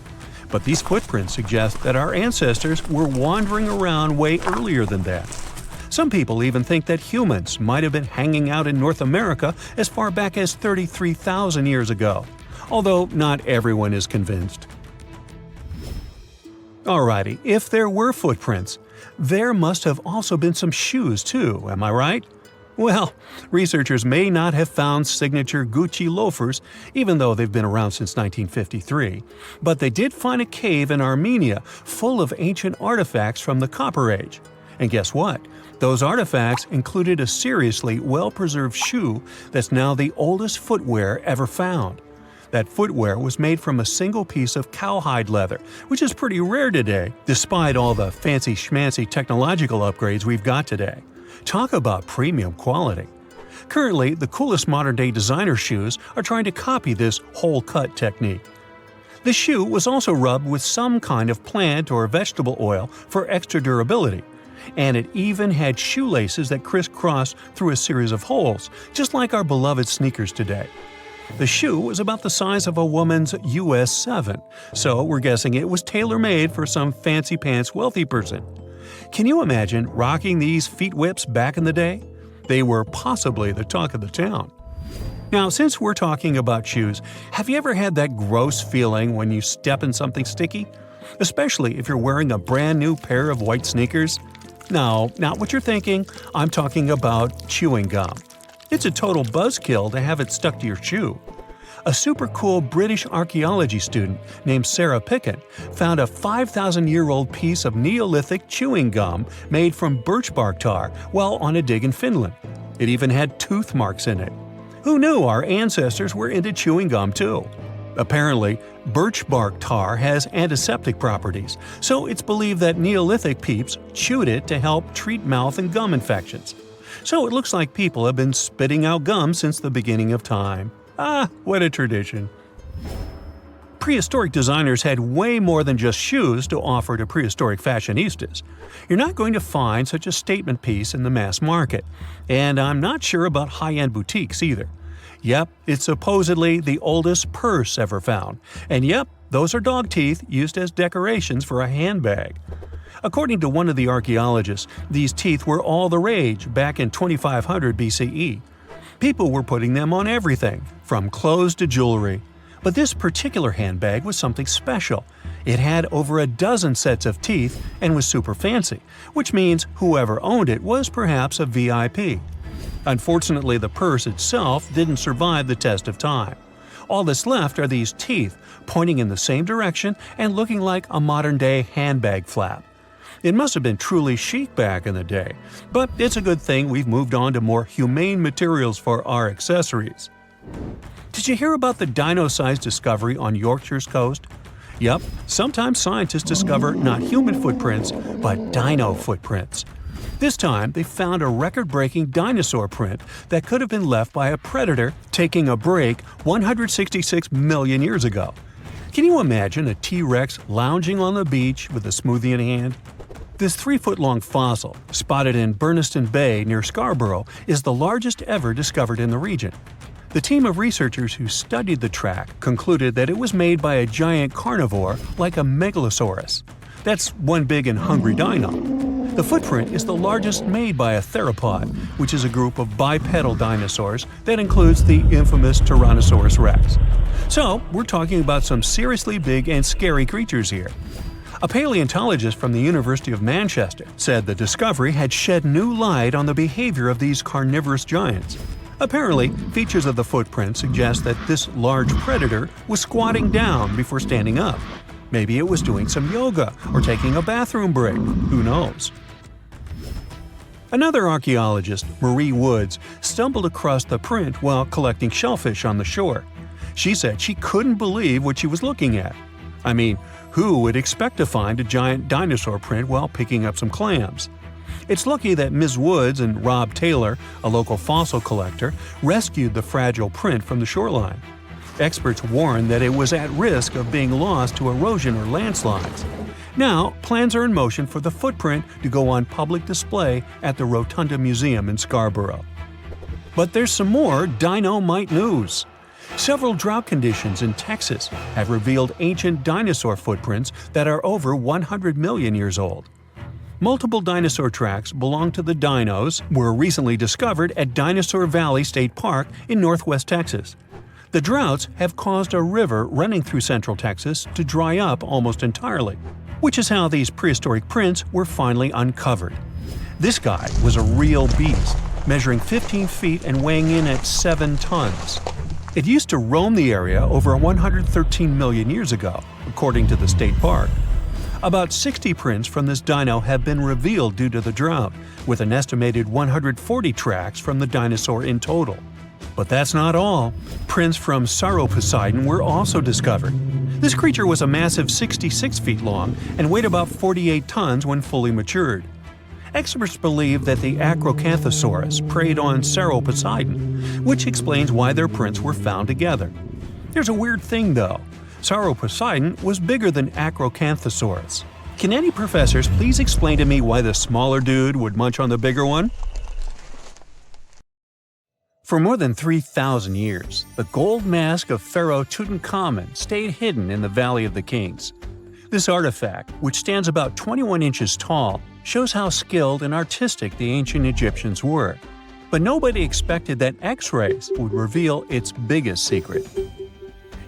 C: But these footprints suggest that our ancestors were wandering around way earlier than that. Some people even think that humans might have been hanging out in North America as far back as 33,000 years ago, although not everyone is convinced. Alrighty, if there were footprints, there must have also been some shoes too, am I right? Well, researchers may not have found signature Gucci loafers, even though they've been around since 1953, but they did find a cave in Armenia full of ancient artifacts from the Copper Age. And guess what? Those artifacts included a seriously well-preserved shoe that's now the oldest footwear ever found. That footwear was made from a single piece of cowhide leather, which is pretty rare today, despite all the fancy schmancy technological upgrades we've got today. Talk about premium quality. Currently, the coolest modern-day designer shoes are trying to copy this hole-cut technique. The shoe was also rubbed with some kind of plant or vegetable oil for extra durability, and it even had shoelaces that crisscrossed through a series of holes, just like our beloved sneakers today. The shoe was about the size of a woman's US 7, so we're guessing it was tailor-made for some fancy-pants wealthy person. Can you imagine rocking these feet whips back in the day? They were possibly the talk of the town. Now, since we're talking about shoes, have you ever had that gross feeling when you step in something sticky? Especially if you're wearing a brand new pair of white sneakers? No, not what you're thinking. I'm talking about chewing gum. It's a total buzzkill to have it stuck to your shoe. A super cool British archaeology student named Sarah Pickett found a 5,000-year-old piece of Neolithic chewing gum made from birch bark tar while on a dig in Finland. It even had tooth marks in it. Who knew our ancestors were into chewing gum too? Apparently, birch bark tar has antiseptic properties, so it's believed that Neolithic peeps chewed it to help treat mouth and gum infections. So it looks like people have been spitting out gum since the beginning of time. Ah, what a tradition. Prehistoric designers had way more than just shoes to offer to prehistoric fashionistas. You're not going to find such a statement piece in the mass market, and I'm not sure about high-end boutiques either. Yep, it's supposedly the oldest purse ever found, and yep, those are dog teeth used as decorations for a handbag. According to one of the archaeologists, these teeth were all the rage back in 2500 BCE. People were putting them on everything, from clothes to jewelry. But this particular handbag was something special. It had over a dozen sets of teeth and was super fancy, which means whoever owned it was perhaps a VIP. Unfortunately, the purse itself didn't survive the test of time. All that's left are these teeth, pointing in the same direction and looking like a modern-day handbag flap. It must have been truly chic back in the day, but it's a good thing we've moved on to more humane materials for our accessories. Did you hear about the dino-sized discovery on Yorkshire's coast? Yep, sometimes scientists discover not human footprints, but dino footprints. This time, they found a record-breaking dinosaur print that could have been left by a predator taking a break 166 million years ago. Can you imagine a T-Rex lounging on the beach with a smoothie in hand? This 3-foot-long fossil, spotted in Burniston Bay near Scarborough, is the largest ever discovered in the region. The team of researchers who studied the track concluded that it was made by a giant carnivore like a megalosaurus. That's one big and hungry dino. The footprint is the largest made by a theropod, which is a group of bipedal dinosaurs that includes the infamous Tyrannosaurus rex. So, we're talking about some seriously big and scary creatures here. A paleontologist from the University of Manchester said the discovery had shed new light on the behavior of these carnivorous giants. Apparently, features of the footprint suggest that this large predator was squatting down before standing up. Maybe it was doing some yoga or taking a bathroom break. Who knows? Another archaeologist, Marie Woods, stumbled across the print while collecting shellfish on the shore. She said she couldn't believe what she was looking at. I mean, who would expect to find a giant dinosaur print while picking up some clams? It's lucky that Ms. Woods and Rob Taylor, a local fossil collector, rescued the fragile print from the shoreline. Experts warned that it was at risk of being lost to erosion or landslides. Now, plans are in motion for the footprint to go on public display at the Rotunda Museum in Scarborough. But there's some more dino-mite news. Several drought conditions in Texas have revealed ancient dinosaur footprints that are over 100 million years old. Multiple dinosaur tracks belong to the dinos were recently discovered at Dinosaur Valley State Park in northwest Texas. The droughts have caused a river running through central Texas to dry up almost entirely, which is how these prehistoric prints were finally uncovered. This guy was a real beast, measuring 15 feet and weighing in at 7 tons. It used to roam the area over 113 million years ago, according to the state park. About 60 prints from this dino have been revealed due to the drought, with an estimated 140 tracks from the dinosaur in total. But that's not all. Prints from Sauroposeidon were also discovered. This creature was a massive 66 feet long and weighed about 48 tons when fully matured. Experts believe that the Acrocanthosaurus preyed on Sauroposeidon, which explains why their prints were found together. There's a weird thing though. Sauroposeidon was bigger than Acrocanthosaurus. Can any professors please explain to me why the smaller dude would munch on the bigger one? For more than 3,000 years, the gold mask of Pharaoh Tutankhamun stayed hidden in the Valley of the Kings. This artifact, which stands about 21 inches tall, shows how skilled and artistic the ancient Egyptians were. But nobody expected that X-rays would reveal its biggest secret.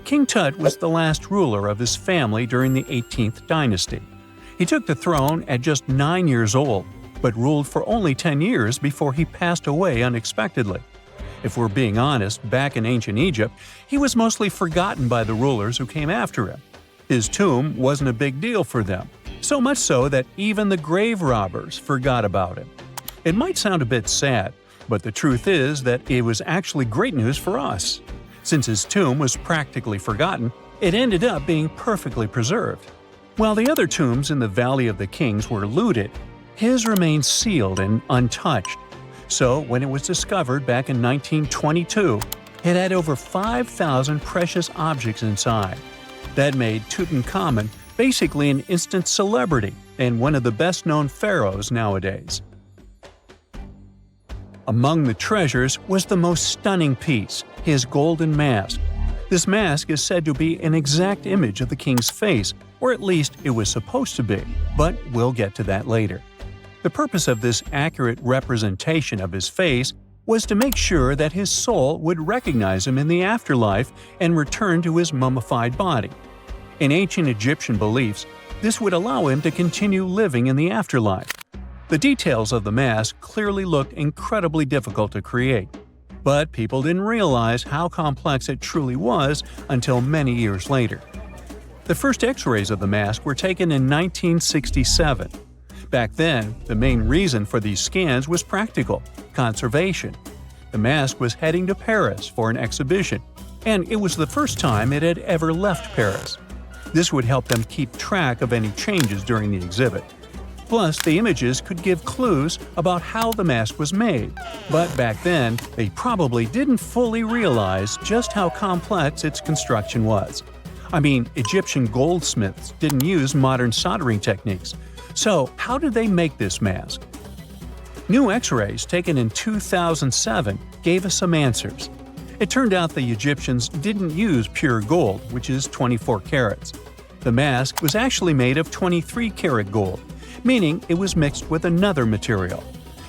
C: King Tut was the last ruler of his family during the 18th dynasty. He took the throne at just 9 years old, but ruled for only 10 years before he passed away unexpectedly. If we're being honest, back in ancient Egypt, he was mostly forgotten by the rulers who came after him. His tomb wasn't a big deal for them, so much so that even the grave robbers forgot about him. It might sound a bit sad, but the truth is that it was actually great news for us. Since his tomb was practically forgotten, it ended up being perfectly preserved. While the other tombs in the Valley of the Kings were looted, his remained sealed and untouched. So, when it was discovered back in 1922, it had over 5,000 precious objects inside. That made Tutankhamun basically an instant celebrity and one of the best-known pharaohs nowadays. Among the treasures was the most stunning piece, his golden mask. This mask is said to be an exact image of the king's face, or at least it was supposed to be, but we'll get to that later. The purpose of this accurate representation of his face was to make sure that his soul would recognize him in the afterlife and return to his mummified body. In ancient Egyptian beliefs, this would allow him to continue living in the afterlife. The details of the mask clearly looked incredibly difficult to create, but people didn't realize how complex it truly was until many years later. The first X-rays of the mask were taken in 1967. Back then, the main reason for these scans was practical – conservation. The mask was heading to Paris for an exhibition, and it was the first time it had ever left Paris. This would help them keep track of any changes during the exhibit. Plus, the images could give clues about how the mask was made, but back then, they probably didn't fully realize just how complex its construction was. I mean, Egyptian goldsmiths didn't use modern soldering techniques. So, how did they make this mask? New X-rays taken in 2007 gave us some answers. It turned out the Egyptians didn't use pure gold, which is 24 carats. The mask was actually made of 23-karat gold, meaning it was mixed with another material.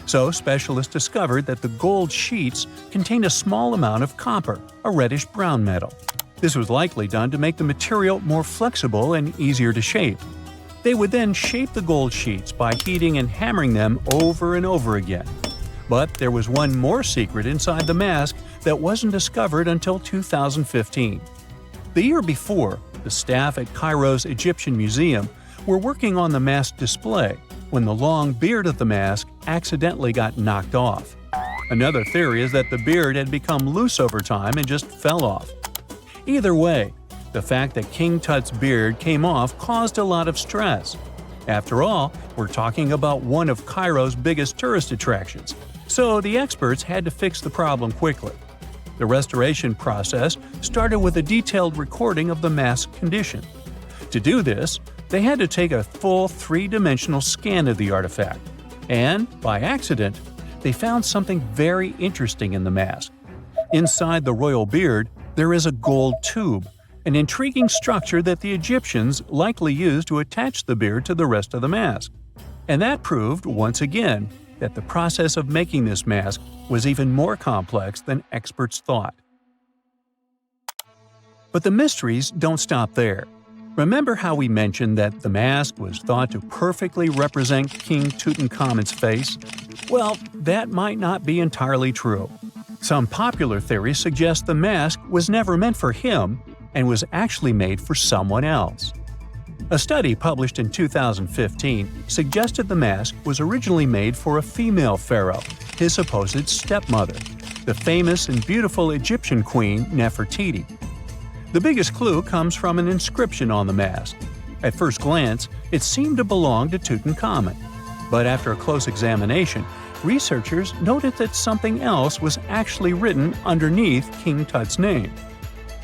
C: So specialists discovered that the gold sheets contained a small amount of copper, a reddish-brown metal. This was likely done to make the material more flexible and easier to shape. They would then shape the gold sheets by heating and hammering them over and over again. But there was one more secret inside the mask that wasn't discovered until 2015. The year before, the staff at Cairo's Egyptian Museum were working on the mask display when the long beard of the mask accidentally got knocked off. Another theory is that the beard had become loose over time and just fell off. Either way, the fact that King Tut's beard came off caused a lot of stress. After all, we're talking about one of Cairo's biggest tourist attractions, so the experts had to fix the problem quickly. The restoration process started with a detailed recording of the mask's condition. To do this, they had to take a full three-dimensional scan of the artifact, and, by accident, they found something very interesting in the mask. Inside the royal beard, there is a gold tube, an intriguing structure that the Egyptians likely used to attach the beard to the rest of the mask. And that proved, once again, that the process of making this mask was even more complex than experts thought. But the mysteries don't stop there. Remember how we mentioned that the mask was thought to perfectly represent King Tutankhamun's face? Well, that might not be entirely true. Some popular theories suggest the mask was never meant for him and was actually made for someone else. A study published in 2015 suggested the mask was originally made for a female pharaoh, his supposed stepmother, the famous and beautiful Egyptian queen Nefertiti. The biggest clue comes from an inscription on the mask. At first glance, it seemed to belong to Tutankhamun, but after a close examination, researchers noted that something else was actually written underneath King Tut's name.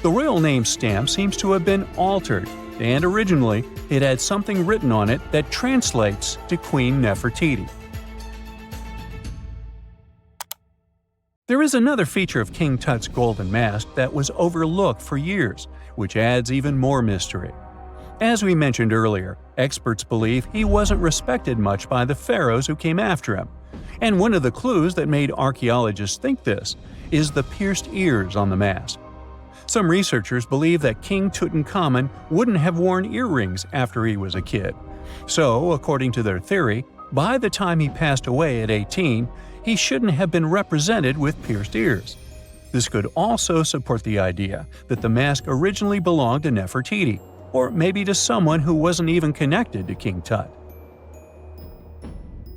C: The royal name stamp seems to have been altered, and originally it had something written on it that translates to Queen Nefertiti. There is another feature of King Tut's golden mask that was overlooked for years, which adds even more mystery. As we mentioned earlier, experts believe he wasn't respected much by the pharaohs who came after him. And one of the clues that made archaeologists think this is the pierced ears on the mask. Some researchers believe that King Tutankhamun wouldn't have worn earrings after he was a kid. So, according to their theory, by the time he passed away at 18, he shouldn't have been represented with pierced ears. This could also support the idea that the mask originally belonged to Nefertiti, or maybe to someone who wasn't even connected to King Tut.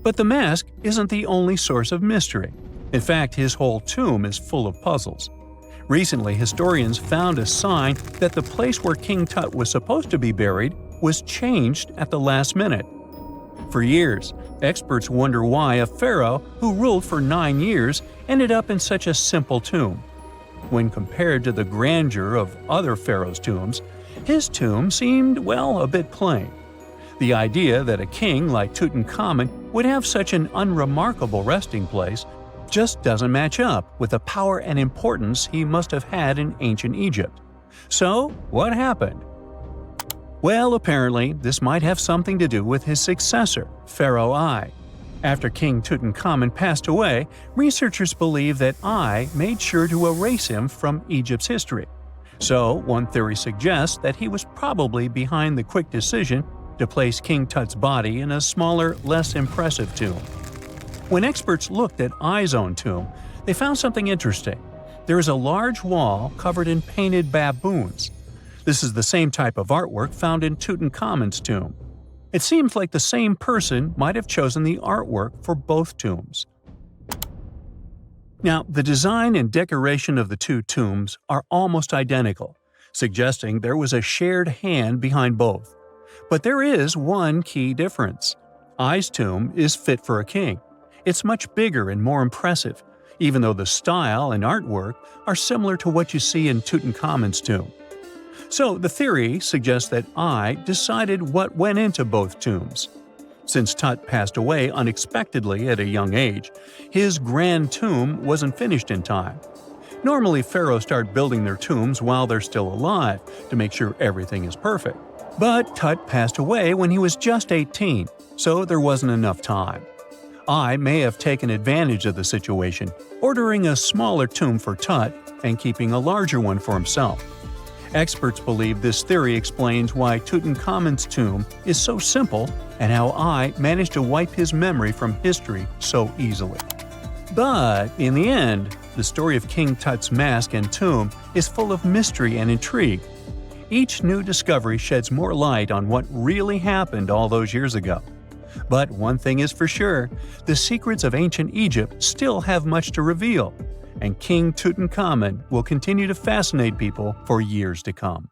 C: But the mask isn't the only source of mystery. In fact, his whole tomb is full of puzzles. Recently, historians found a sign that the place where King Tut was supposed to be buried was changed at the last minute. For years, experts wonder why a pharaoh who ruled for 9 years ended up in such a simple tomb. When compared to the grandeur of other pharaohs' tombs, his tomb seemed, well, a bit plain. The idea that a king like Tutankhamun would have such an unremarkable resting place just doesn't match up with the power and importance he must have had in ancient Egypt. So, what happened? Well, apparently, this might have something to do with his successor, Pharaoh I. After King Tutankhamun passed away, researchers believe that I made sure to erase him from Egypt's history. So, one theory suggests that he was probably behind the quick decision to place King Tut's body in a smaller, less impressive tomb. When experts looked at I's own tomb, they found something interesting. There is a large wall covered in painted baboons. This is the same type of artwork found in Tutankhamun's tomb. It seems like the same person might have chosen the artwork for both tombs. Now, the design and decoration of the two tombs are almost identical, suggesting there was a shared hand behind both. But there is one key difference. I's tomb is fit for a king. It's much bigger and more impressive, even though the style and artwork are similar to what you see in Tutankhamun's tomb. So the theory suggests that I decided what went into both tombs. Since Tut passed away unexpectedly at a young age, his grand tomb wasn't finished in time. Normally, pharaohs start building their tombs while they're still alive to make sure everything is perfect. But Tut passed away when he was just 18, so there wasn't enough time. I may have taken advantage of the situation, ordering a smaller tomb for Tut and keeping a larger one for himself. Experts believe this theory explains why Tutankhamun's tomb is so simple and how I managed to wipe his memory from history so easily. But in the end, the story of King Tut's mask and tomb is full of mystery and intrigue. Each new discovery sheds more light on what really happened all those years ago. But one thing is for sure, the secrets of ancient Egypt still have much to reveal, and King Tutankhamun will continue to fascinate people for years to come.